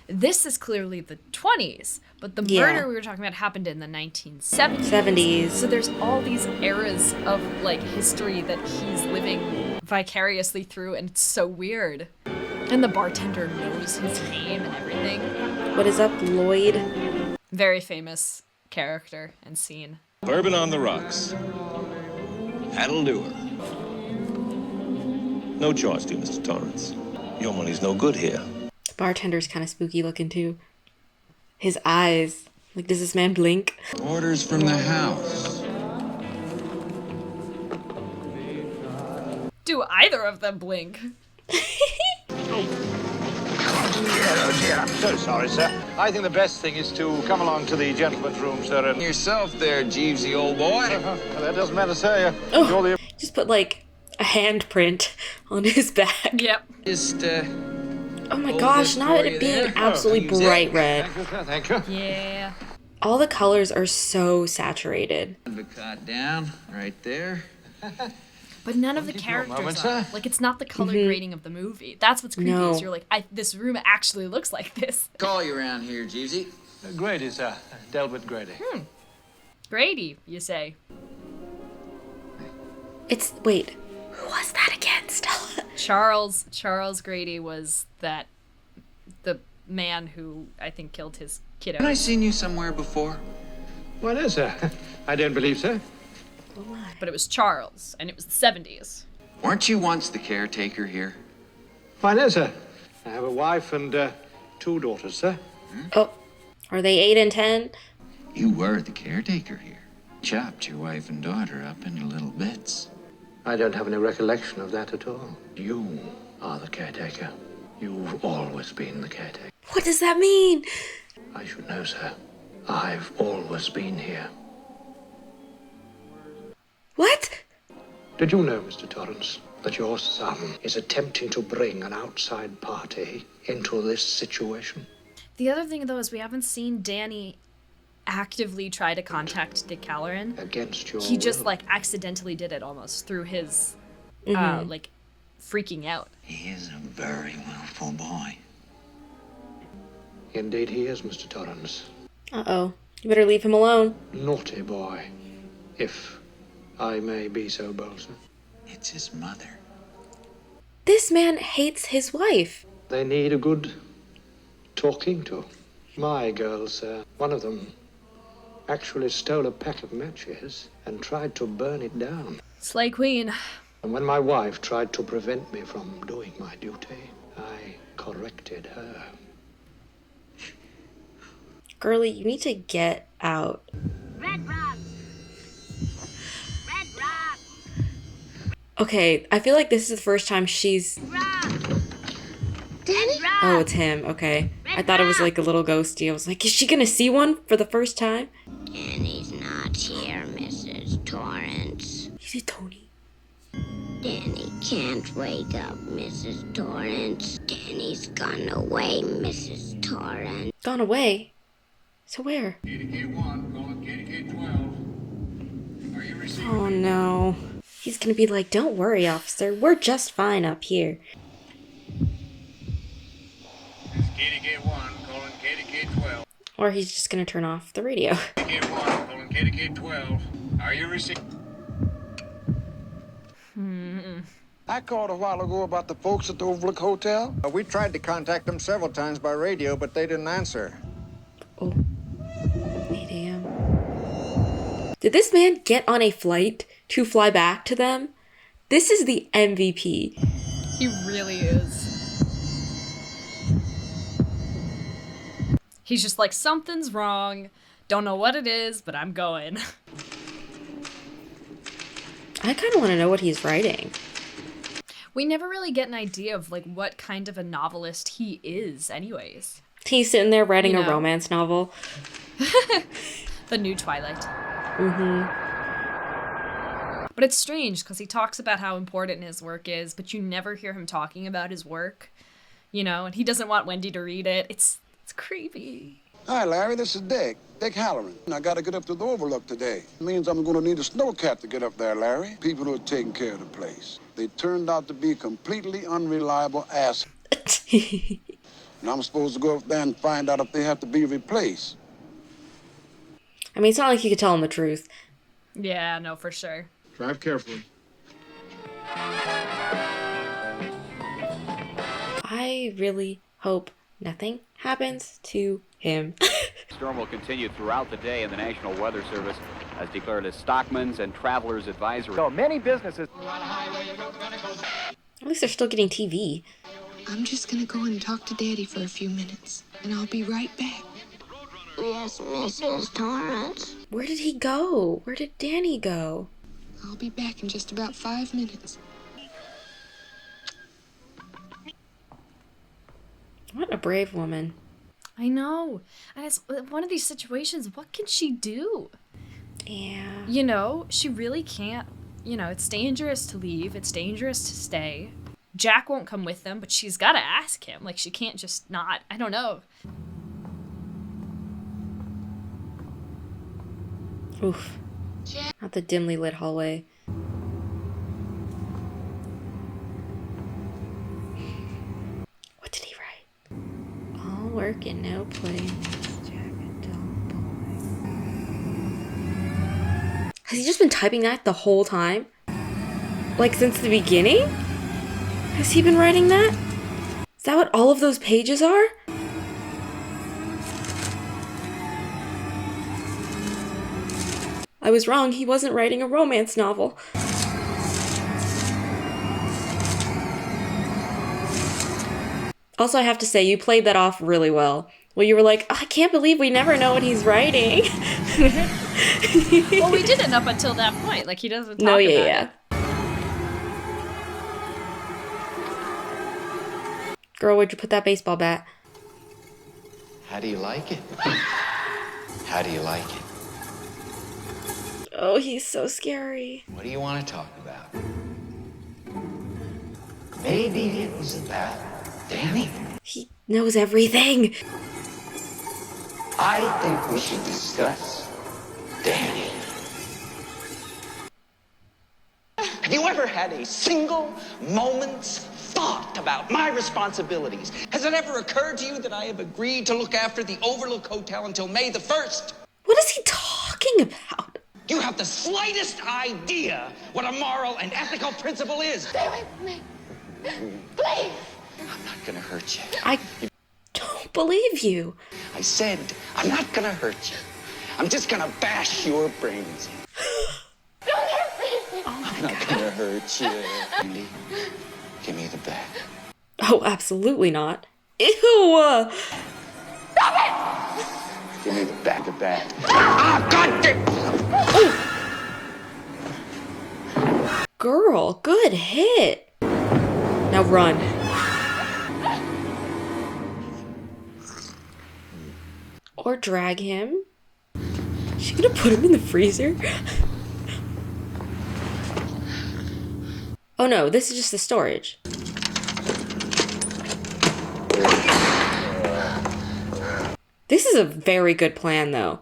[SPEAKER 1] this is clearly the 20s, but the murder we were talking about happened in the 1970s.
[SPEAKER 2] 70s.
[SPEAKER 1] So there's all these eras of like history that he's living vicariously through, and it's so weird. And the bartender knows his name and everything.
[SPEAKER 2] What is up, Lloyd?
[SPEAKER 1] Very famous character and scene.
[SPEAKER 11] Bourbon on the rocks. That'll do her. No charge to you, Mr. Torrance. Your money's no good here.
[SPEAKER 2] The bartender's kind of spooky looking too. His eyes. Like, does this man blink?
[SPEAKER 3] Orders from the house.
[SPEAKER 1] Do either of them blink?
[SPEAKER 16] Oh dear, I'm so sorry, sir. I think the best thing is to come along to the gentleman's room, sir, and...
[SPEAKER 3] Yourself there, Jeevesy, old boy.
[SPEAKER 16] That doesn't matter, sir.
[SPEAKER 2] Oh, just put, like, a handprint on his back.
[SPEAKER 1] Yep.
[SPEAKER 3] Just,
[SPEAKER 2] oh my gosh, not it being absolutely bright red.
[SPEAKER 16] Thank you.
[SPEAKER 1] Yeah.
[SPEAKER 2] All the colors are so saturated.
[SPEAKER 3] Cut down, right there.
[SPEAKER 1] But none of the characters are. Like, it's not the color grading of the movie. That's what's creepy, is you're like, this room actually looks like this.
[SPEAKER 3] Call you around here, Jeevesy.
[SPEAKER 16] Grady, sir. Delbert Grady.
[SPEAKER 1] Grady, you say.
[SPEAKER 2] Wait, who was that again, Stella?
[SPEAKER 1] Charles Grady was the man who, I think, killed his kiddo.
[SPEAKER 3] Have I seen you somewhere before?
[SPEAKER 16] Why, no, sir. I don't believe so.
[SPEAKER 1] But it was Charles, and it was the 70s.
[SPEAKER 3] Weren't you once the caretaker here?
[SPEAKER 16] Why, no, sir. I have a wife and 2 daughters, sir.
[SPEAKER 2] Oh, are they 8 and 10?
[SPEAKER 3] You were the caretaker here. Chopped your wife and daughter up into little bits.
[SPEAKER 16] I don't have any recollection of that at all. You are the caretaker. You've always been the caretaker.
[SPEAKER 2] What does that mean?
[SPEAKER 16] I should know, sir. I've always been here.
[SPEAKER 2] What?
[SPEAKER 16] Did you know, Mr. Torrance, that your son is attempting to bring an outside party into this situation?
[SPEAKER 1] The other thing, though, is we haven't seen Danny actively try to contact Dick Halloran.
[SPEAKER 16] Against your
[SPEAKER 1] He just,
[SPEAKER 16] will.
[SPEAKER 1] like, accidentally did it almost through his, like, freaking out.
[SPEAKER 3] He is a very willful boy.
[SPEAKER 16] Indeed he is, Mr. Torrance.
[SPEAKER 2] Uh-oh. You better leave him alone.
[SPEAKER 16] Naughty boy, if I may be so bold, sir.
[SPEAKER 3] It's his mother.
[SPEAKER 2] This man hates his wife.
[SPEAKER 16] They need a good talking to. My girls, sir, one of them actually stole a pack of matches and tried to burn it down.
[SPEAKER 1] Slay Queen.
[SPEAKER 16] And when my wife tried to prevent me from doing my duty, I corrected her.
[SPEAKER 2] Girlie, you need to get out.
[SPEAKER 6] Red Rock! Red Rock!
[SPEAKER 2] Okay, I feel like this is the first time she's...
[SPEAKER 6] Danny?
[SPEAKER 2] Oh, it's him. Okay. I thought it was like a little ghosty. I was like, is she gonna see one for the first time?
[SPEAKER 6] Danny's not here, Mrs. Torrance.
[SPEAKER 2] Is it Tony?
[SPEAKER 6] Danny can't wake up, Mrs. Torrance. Danny's gone away, Mrs. Torrance.
[SPEAKER 2] Gone away? So where?
[SPEAKER 17] KDK-1, calling KDK-12. Are you receiving?
[SPEAKER 2] Oh no. He's gonna be like, don't worry, officer. We're just fine up here.
[SPEAKER 17] This is KDK-1, calling KDK-12.
[SPEAKER 2] Or he's just gonna turn off the radio.
[SPEAKER 17] KDK-1, calling KDK-12. Are you receiving?
[SPEAKER 8] I called a while ago about the folks at the Overlook Hotel.
[SPEAKER 18] We tried to contact them several times by radio, but they didn't answer.
[SPEAKER 2] Oh. 8 a.m. Did this man get on a flight to fly back to them? This is the MVP.
[SPEAKER 1] He really is. He's just like, something's wrong. Don't know what it is, but I'm going.
[SPEAKER 2] I kind of want to know what he's writing.
[SPEAKER 1] We never really get an idea of like what kind of a novelist he is anyways.
[SPEAKER 2] He's sitting there writing a romance novel.
[SPEAKER 1] The new Twilight.
[SPEAKER 2] Mm-hmm.
[SPEAKER 1] But it's strange because he talks about how important his work is, but you never hear him talking about his work, you know, and he doesn't want Wendy to read it. It's creepy.
[SPEAKER 8] Hi, Larry, this is Dick Halloran. I gotta get up to the Overlook today. It means I'm gonna need a snowcat to get up there, Larry. People who are taking care of the place. They turned out to be completely unreliable ass. And I'm supposed to go up there and find out if they have to be replaced.
[SPEAKER 2] I mean, it's not like you could tell him the truth.
[SPEAKER 1] Yeah, no, for sure.
[SPEAKER 17] Drive carefully.
[SPEAKER 2] I really hope nothing happens to him.
[SPEAKER 19] Storm will continue throughout the day, and the National Weather Service has declared a Stockman's and Travelers Advisory. So many businesses.
[SPEAKER 2] At least they're still getting TV.
[SPEAKER 5] I'm just gonna go and talk to Daddy for a few minutes, and I'll be right back.
[SPEAKER 6] Yes, Mrs. Torrance.
[SPEAKER 2] Where did he go? Where did Danny go?
[SPEAKER 5] I'll be back in just about 5 minutes.
[SPEAKER 2] What a brave woman.
[SPEAKER 1] I know. And it's one of these situations, what can she do?
[SPEAKER 2] Yeah.
[SPEAKER 1] You know, she really can't. You know, it's dangerous to leave. It's dangerous to stay. Jack won't come with them, but she's got to ask him. Like, she can't just not. I don't know.
[SPEAKER 2] Oof. Not the dimly lit hallway. What did he write? All work and no play. Jack and dull boy. Has he just been typing that the whole time? Like since the beginning? Has he been writing that? Is that what all of those pages are? I was wrong, he wasn't writing a romance novel. Also, I have to say, you played that off really well. Well, you were like, oh, I can't believe we never know what he's writing.
[SPEAKER 1] Well, we didn't up until that point. Like, he doesn't talk
[SPEAKER 2] about
[SPEAKER 1] it.
[SPEAKER 2] Girl, where'd you put that baseball bat?
[SPEAKER 15] How do you like it? How do you like it?
[SPEAKER 2] Oh, he's so scary.
[SPEAKER 15] What do you want to talk about? Maybe it was about Danny.
[SPEAKER 2] He knows everything.
[SPEAKER 15] I think we should discuss Danny.
[SPEAKER 20] Have you ever had a single moment's thought about my responsibilities? Has it ever occurred to you that I have agreed to look after the Overlook Hotel until May the 1st?
[SPEAKER 2] What is he talking about?
[SPEAKER 20] You have the slightest idea what a moral and ethical principle is.
[SPEAKER 6] Stay away from me. Please.
[SPEAKER 20] I'm not gonna hurt you.
[SPEAKER 2] I don't believe you.
[SPEAKER 20] I said, I'm not gonna hurt you. I'm just gonna bash your brains in.
[SPEAKER 6] Don't hurt me.
[SPEAKER 20] I'm not gonna hurt you. Wendy, give me the bat.
[SPEAKER 2] Oh, absolutely not. Ew!
[SPEAKER 6] Stop it!
[SPEAKER 20] Give me the bat. Ah, God damn!
[SPEAKER 2] girl. Good hit. Now run. Or drag him. Is she gonna put him in the freezer? Oh no, this is just the storage. This is a very good plan, though.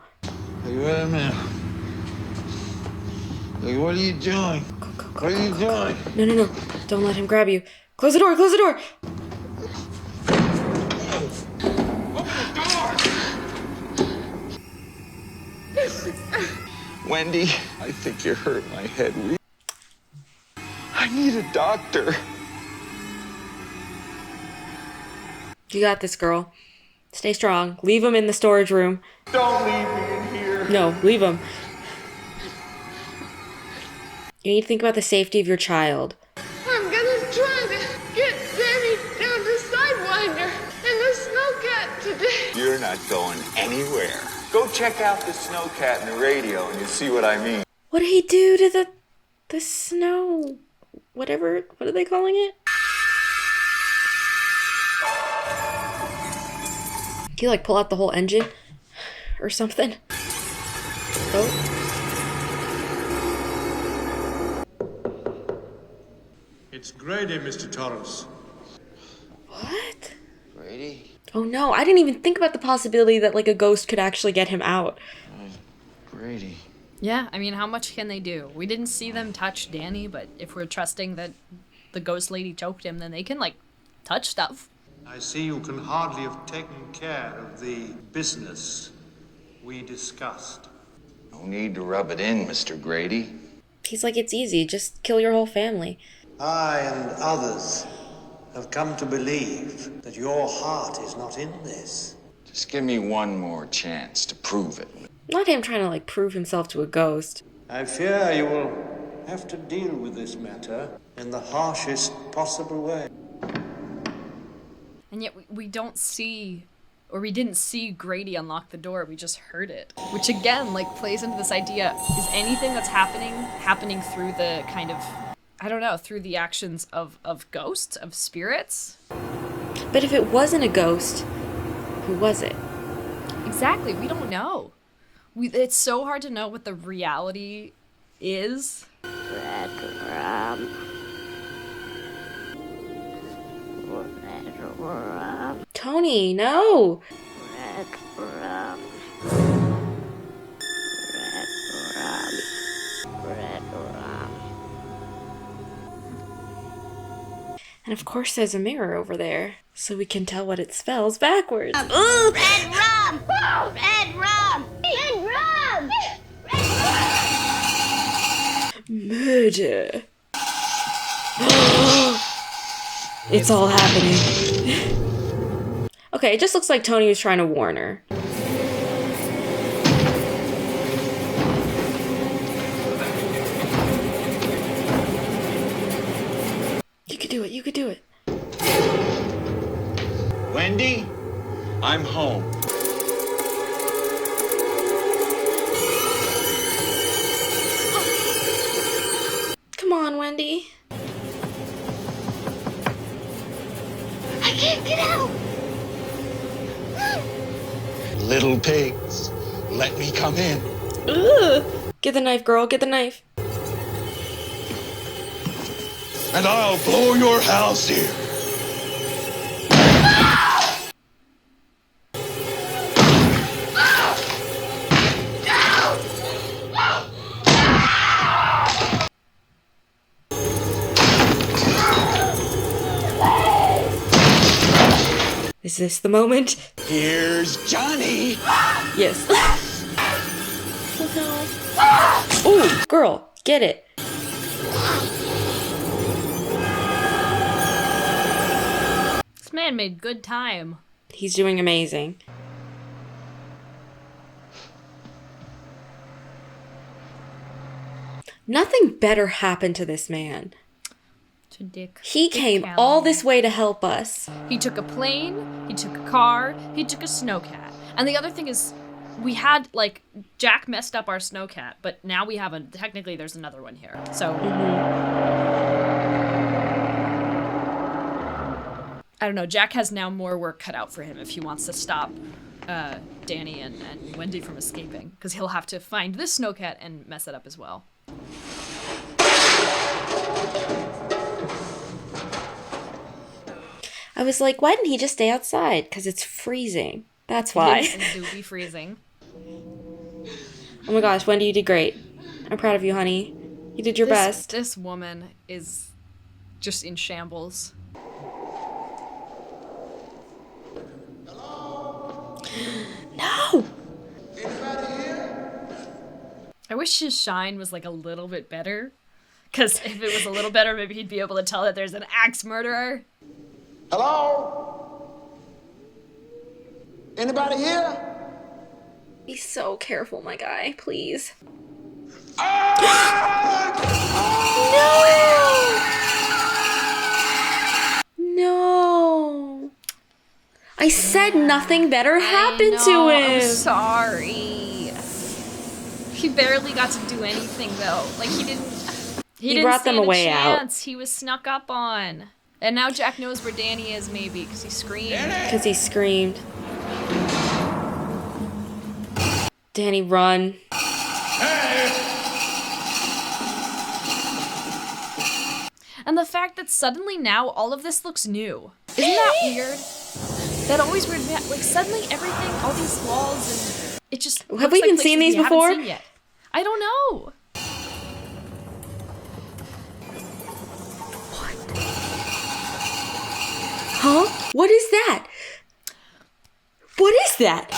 [SPEAKER 15] Hey, wait a minute. Hey, what are you doing? What are you doing?
[SPEAKER 2] No, no, no. Don't let him grab you. Close the door, close the door!
[SPEAKER 15] Wendy, I think you hurt my head. I need a doctor.
[SPEAKER 2] You got this, girl. Stay strong. Leave him in the storage room.
[SPEAKER 15] Don't leave me in here.
[SPEAKER 2] No, leave him. You need to think about the safety of your child.
[SPEAKER 12] I'm gonna try to get Danny down to Sidewinder and the snowcat today.
[SPEAKER 15] You're not going anywhere. Go check out the snowcat in the radio and you'll see what I mean.
[SPEAKER 2] What did he do to the snow? Whatever. What are they calling it? Can you like pull out the whole engine or something? Oh.
[SPEAKER 17] It's Grady, Mr. Torrance.
[SPEAKER 2] What?
[SPEAKER 15] Grady?
[SPEAKER 2] Oh no, I didn't even think about the possibility that like a ghost could actually get him out.
[SPEAKER 15] Grady.
[SPEAKER 1] Yeah, I mean, how much can they do? We didn't see them touch Danny, but if we're trusting that the ghost lady choked him, then they can, like, touch stuff.
[SPEAKER 17] I see you can hardly have taken care of the business we discussed.
[SPEAKER 15] No need to rub it in, Mr. Grady.
[SPEAKER 2] He's like, it's easy, just kill your whole family.
[SPEAKER 16] I and others have come to believe that your heart is not in this.
[SPEAKER 15] Just give me one more chance to prove it.
[SPEAKER 2] Not him trying to like prove himself to a ghost.
[SPEAKER 16] I fear you will have to deal with this matter in the harshest possible way.
[SPEAKER 1] And yet we don't see, or we didn't see Grady unlock the door, we just heard it. Which again, like, plays into this idea, is anything that's happening through the kind of, I don't know, through the actions of ghosts, of spirits?
[SPEAKER 2] But if it wasn't a ghost, who was it?
[SPEAKER 1] Exactly, we don't know. It's so hard to know what the reality is.
[SPEAKER 2] Tony, no! And of course there's a mirror over there, so we can tell what it spells backwards.
[SPEAKER 6] Ooh, red rum! Red rum! Red rum!
[SPEAKER 2] Murder. It's all happening. Okay, it just looks like Tony was trying to warn her. You could do it, you could do it.
[SPEAKER 15] Wendy, I'm home.
[SPEAKER 2] Come on, Wendy.
[SPEAKER 6] I can't get out!
[SPEAKER 15] Little pigs, let me come in.
[SPEAKER 2] Ugh. Get the knife, girl, get the knife.
[SPEAKER 15] And I'll blow your house here.
[SPEAKER 2] Is this the moment?
[SPEAKER 15] Here's Johnny.
[SPEAKER 2] Yes. Ooh, girl, get it.
[SPEAKER 1] This man made good time.
[SPEAKER 2] He's doing amazing. Nothing better happened to this man.
[SPEAKER 1] To Dick.
[SPEAKER 2] He came all this way to help us.
[SPEAKER 1] He took a plane, he took a car, he took a snowcat. And the other thing is, we had, like, Jack messed up our snowcat, but now we have technically there's another one here. So, I don't know, Jack has now more work cut out for him if he wants to stop Danny and Wendy from escaping, because he'll have to find this snowcat and mess it up as well.
[SPEAKER 2] I was like, why didn't he just stay outside? Because it's freezing. That's why.
[SPEAKER 1] It do be freezing.
[SPEAKER 2] Oh my gosh, Wendy, you did great. I'm proud of you, honey. You did your best.
[SPEAKER 1] This woman is just in shambles.
[SPEAKER 2] No!
[SPEAKER 1] I wish his shine was like a little bit better. Because if it was a little better, maybe he'd be able to tell that there's an axe murderer.
[SPEAKER 18] Hello? Anybody here?
[SPEAKER 2] Be so careful, my guy, please. No! I said nothing better happened to him!
[SPEAKER 1] I'm sorry. He barely got to do anything, though. Like, he didn't
[SPEAKER 2] brought them
[SPEAKER 1] stand
[SPEAKER 2] a way
[SPEAKER 1] chance. He was snuck up on. And now Jack knows where Danny is, maybe, because he screamed.
[SPEAKER 2] Because he screamed. Danny, run.
[SPEAKER 1] And the fact that suddenly now all of this looks new. Isn't that weird? That always weird. Like, suddenly everything, all these walls, and it just.
[SPEAKER 2] Have we even seen these before?
[SPEAKER 1] Seen yet. I don't know.
[SPEAKER 2] Huh? What is that? What is that?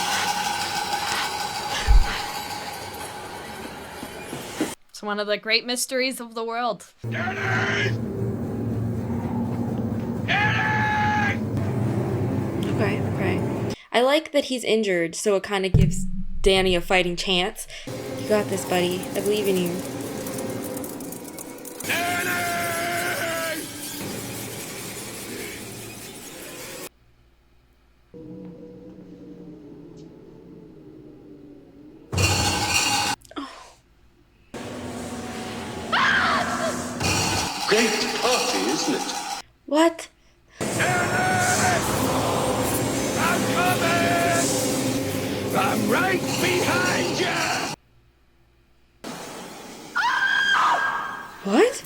[SPEAKER 1] It's one of the great mysteries of the world.
[SPEAKER 2] Okay. I like that he's injured, so it kind of gives Danny a fighting chance. You got this, buddy. I believe in you.
[SPEAKER 15] Great party, isn't it?
[SPEAKER 2] What?
[SPEAKER 15] I'm right behind you!
[SPEAKER 2] What?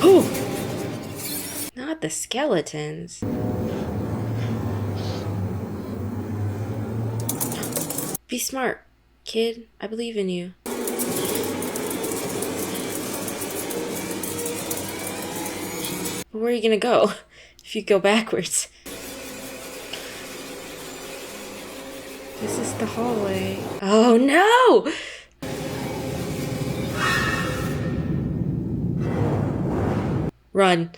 [SPEAKER 2] Oh! Not the skeletons. Be smart, kid. I believe in you. Where are you gonna go if you go backwards? This is the hallway. Oh no! Run.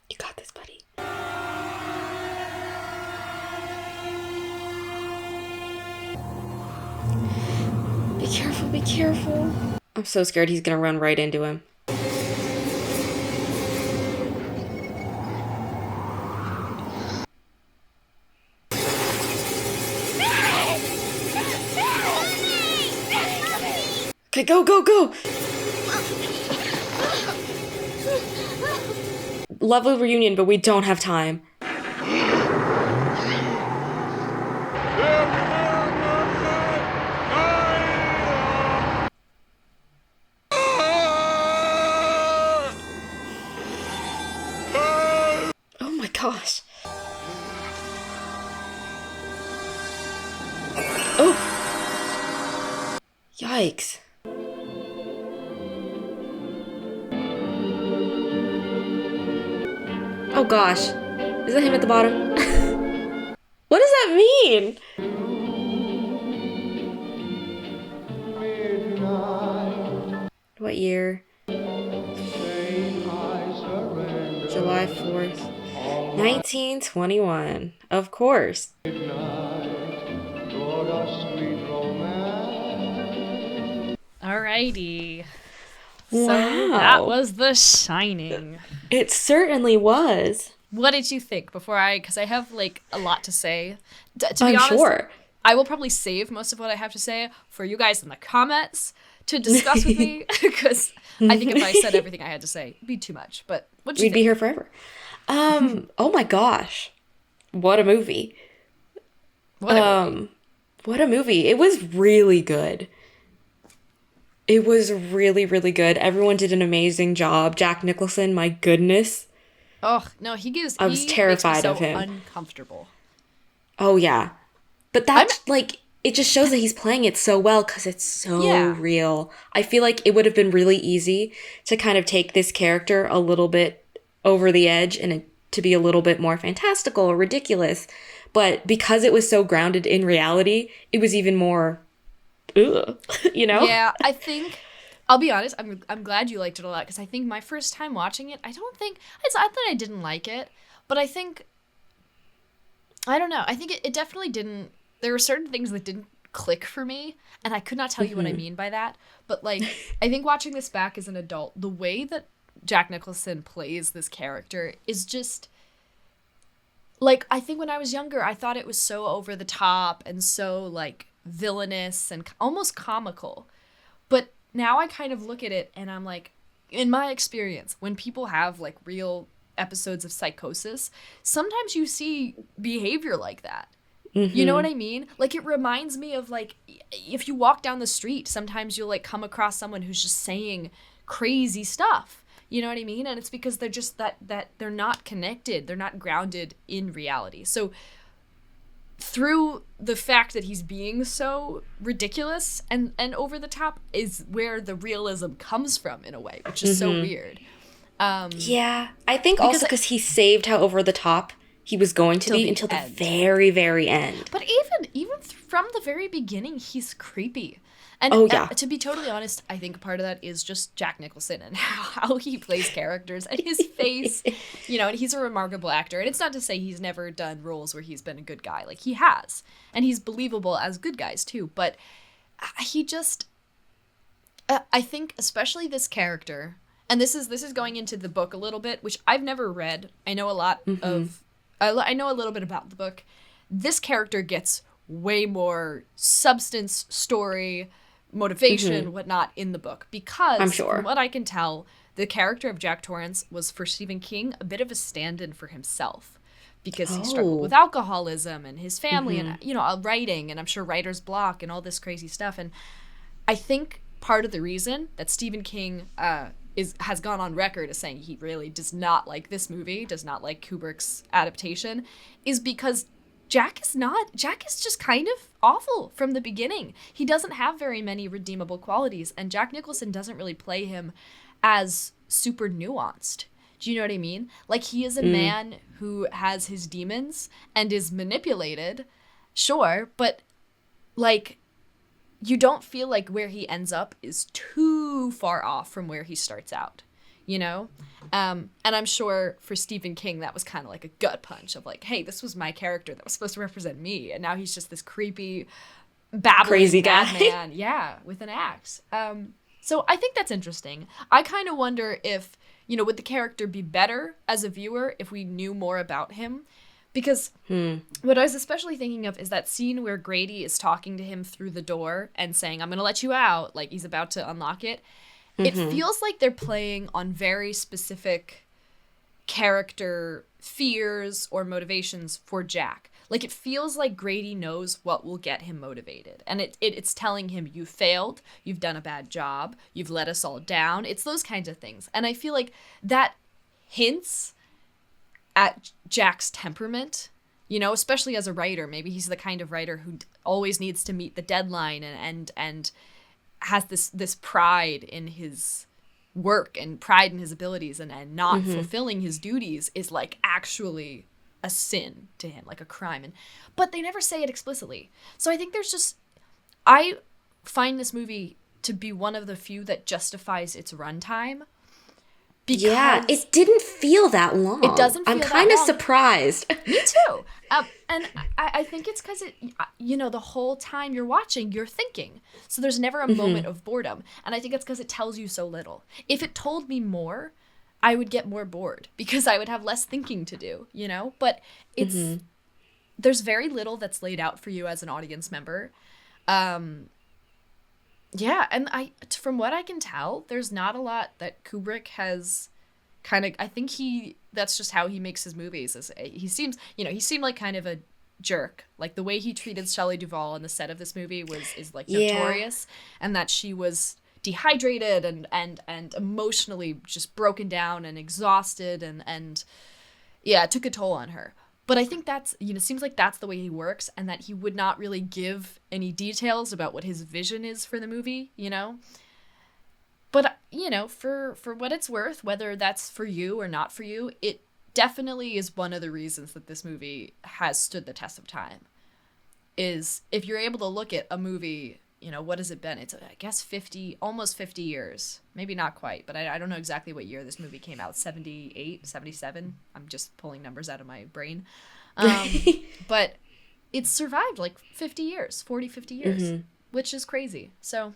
[SPEAKER 2] You got this, buddy. Be careful, be careful. I'm so scared he's gonna run right into him. Okay, go, go, go! Lovely reunion, but we don't have time. Oh my gosh. Oh! Yikes. Oh gosh. Is that him at the bottom? What does that mean? What year? July 4th. 1921. Of course.
[SPEAKER 1] Alrighty.
[SPEAKER 2] Wow.
[SPEAKER 1] So that was The Shining.
[SPEAKER 2] It certainly was.
[SPEAKER 1] What did you think because I have like a lot to say. To be
[SPEAKER 2] I'm
[SPEAKER 1] honest,
[SPEAKER 2] sure.
[SPEAKER 1] I will probably save most of what I have to say for you guys in the comments to discuss with me, because I think if I said everything I had to say, it'd be too much. But what did you think?
[SPEAKER 2] We'd be here forever. Oh my gosh. What a movie. What a movie. It was really good. It was really, really good. Everyone did an amazing job. Jack Nicholson, my goodness.
[SPEAKER 1] Oh, no, I was
[SPEAKER 2] terrified
[SPEAKER 1] so
[SPEAKER 2] of him.
[SPEAKER 1] Uncomfortable.
[SPEAKER 2] Oh, yeah. But that's, it just shows that he's playing it so well because it's so real. I feel like it would have been really easy to kind of take this character a little bit over the edge and to be a little bit more fantastical or ridiculous. But because it was so grounded in reality, it was even more, you know?
[SPEAKER 1] Yeah, I think, I'll be honest, I'm glad you liked it a lot, because I think my first time watching it, I thought I didn't like it, but I think, I don't know, I think it definitely didn't, there were certain things that didn't click for me, and I could not tell you what I mean by that, but like, I think watching this back as an adult, the way that Jack Nicholson plays this character is just, like, I think when I was younger, I thought it was so over the top and so, like, villainous and almost comical. But now I kind of look at it and I'm like, in my experience, when people have, like, real episodes of psychosis, sometimes you see behavior like that. Mm-hmm. You know what I mean? Like, it reminds me of, like, if you walk down the street, sometimes you'll, like, come across someone who's just saying crazy stuff. You know what I mean? And it's because they're just that they're not connected. They're not grounded in reality. So through the fact that he's being so ridiculous and over the top is where the realism comes from, in a way, which is so weird.
[SPEAKER 2] Yeah. I think also because he saved how over the top he was going to be until the very, very end.
[SPEAKER 1] But even from the very beginning, he's creepy. And to be totally honest, I think part of that is just Jack Nicholson and how he plays characters and his face, you know, and he's a remarkable actor. And it's not to say he's never done roles where he's been a good guy. Like, he has. And he's believable as good guys, too. But he just, I think especially this character, and this is going into the book a little bit, which I've never read. I know a lot I know a little bit about the book. This character gets way more substance, story, motivation, whatnot in the book, because
[SPEAKER 2] I'm sure.
[SPEAKER 1] From what I can tell, the character of Jack Torrance was for Stephen King a bit of a stand-in for himself, because he struggled with alcoholism and his family and, you know, writing, and I'm sure writer's block and all this crazy stuff. And I think part of the reason that Stephen King has gone on record as saying he really does not like this movie, does not like Kubrick's adaptation, is because Jack is just kind of awful from the beginning. He doesn't have very many redeemable qualities, and Jack Nicholson doesn't really play him as super nuanced. Do you know what I mean? Like, he is a man who has his demons and is manipulated, sure, but, like, you don't feel like where he ends up is too far off from where he starts out. You know? And I'm sure for Stephen King, that was kind of like a gut punch of like, hey, this was my character that was supposed to represent me. And now he's just this creepy, babbling
[SPEAKER 2] crazy guy.
[SPEAKER 1] madman. Yeah, with an axe. So I think that's interesting. I kind of wonder if, you know, would the character be better as a viewer if we knew more about him? Because what I was especially thinking of is that scene where Grady is talking to him through the door and saying, I'm going to let you out. Like, he's about to unlock it. It feels like they're playing on very specific character fears or motivations for Jack. Like, it feels like Grady knows what will get him motivated. And it's telling him, you failed, you've done a bad job, you've let us all down. It's those kinds of things. And I feel like that hints at Jack's temperament, you know, especially as a writer. Maybe he's the kind of writer who always needs to meet the deadline and has this pride in his work and pride in his abilities, and not fulfilling his duties is like actually a sin to him, like a crime. But they never say it explicitly. So I think I find this movie to be one of the few that justifies its runtime,
[SPEAKER 2] Yeah, it didn't feel that long.
[SPEAKER 1] It doesn't feel that long.
[SPEAKER 2] I'm kind of surprised.
[SPEAKER 1] Me too. And I think it's because the whole time you're watching, you're thinking. So there's never a moment of boredom. And I think it's because it tells you so little. If it told me more, I would get more bored because I would have less thinking to do, But it's there's very little that's laid out for you as an audience member. Yeah, and from what I can tell, there's not a lot that Kubrick has kind of, I think that's just how he makes his movies. He seemed like kind of a jerk. Like the way he treated Shelley Duvall on the set of this movie is like notorious, and that she was dehydrated and emotionally just broken down and exhausted and it took a toll on her. But I think that's, seems like that's the way he works, and that he would not really give any details about what his vision is for the movie, But, for what it's worth, whether that's for you or not for you, it definitely is one of the reasons that this movie has stood the test of time. Is if you're able to look at a movie, what has it been? It's, I guess, almost 50 years. Maybe not quite, but I don't know exactly what year this movie came out. 78, 77? I'm just pulling numbers out of my brain. But it's survived like 50 years, 50 years, which is crazy. So...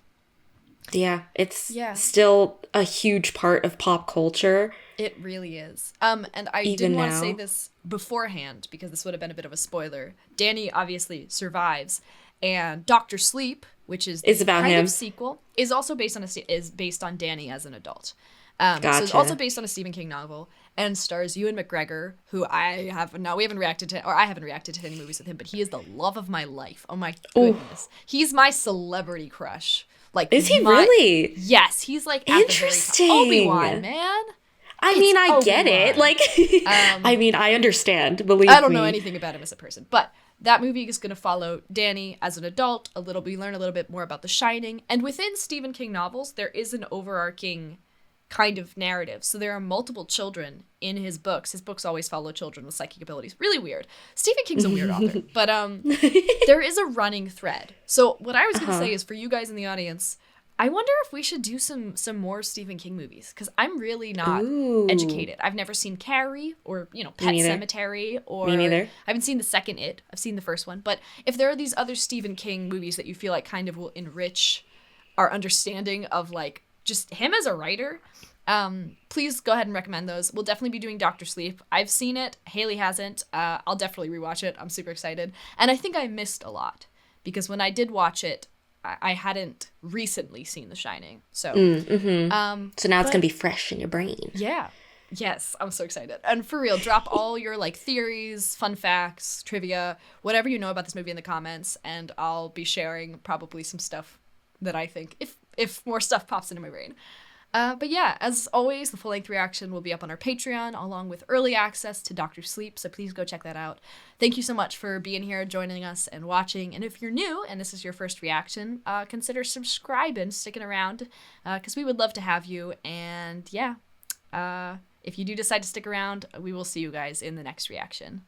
[SPEAKER 2] yeah, it's still a huge part of pop culture.
[SPEAKER 1] It really is. And I didn't want to say this beforehand because this would have been a bit of a spoiler. Danny obviously survives, and Dr. Sleep, which is
[SPEAKER 2] about
[SPEAKER 1] kind
[SPEAKER 2] him.
[SPEAKER 1] of sequel, is also based on Danny as an adult.
[SPEAKER 2] Gotcha.
[SPEAKER 1] So it's also based on a Stephen King novel and stars Ewan McGregor, who we haven't reacted to, or I haven't reacted to any movies with him, but he is the love of my life. Oh my goodness. Ooh. He's my celebrity crush. Like,
[SPEAKER 2] is he really?
[SPEAKER 1] Yes, he's like at
[SPEAKER 2] interesting.
[SPEAKER 1] The very top. Obi-Wan, man.
[SPEAKER 2] I get it. Like, I understand. Believe me.
[SPEAKER 1] I don't know anything about him as a person, but that movie is going to follow Danny as an adult. We learn a little bit more about The Shining, and within Stephen King novels, there is an overarching kind of narrative. So there are multiple children in his books. His books always follow children with psychic abilities. Really weird. Stephen King's a weird author, but there is a running thread. So what I was going to say is, for you guys in the audience, I wonder if we should do some more Stephen King movies, because I'm really not educated. I've never seen Carrie or Pet Sematary, or
[SPEAKER 2] Me neither.
[SPEAKER 1] I haven't seen the second It. I've seen the first one, but if there are these other Stephen King movies that you feel like kind of will enrich our understanding of like just him as a writer, please go ahead and recommend those. We'll definitely be doing Dr. Sleep. I've seen it. Hayley hasn't. I'll definitely rewatch it. I'm super excited. And I think I missed a lot because when I did watch it, I hadn't recently seen The Shining. So,
[SPEAKER 2] so now it's going to be fresh in your brain.
[SPEAKER 1] Yeah. Yes. I'm so excited. And for real, drop all your like theories, fun facts, trivia, whatever you know about this movie in the comments. And I'll be sharing probably some stuff that I think if more stuff pops into my brain. But yeah, as always, the full-length reaction will be up on our Patreon, along with early access to Dr. Sleep, so please go check that out. Thank you so much for being here, joining us, and watching. And if you're new, and this is your first reaction, consider subscribing, sticking around, because we would love to have you. And yeah, if you do decide to stick around, we will see you guys in the next reaction.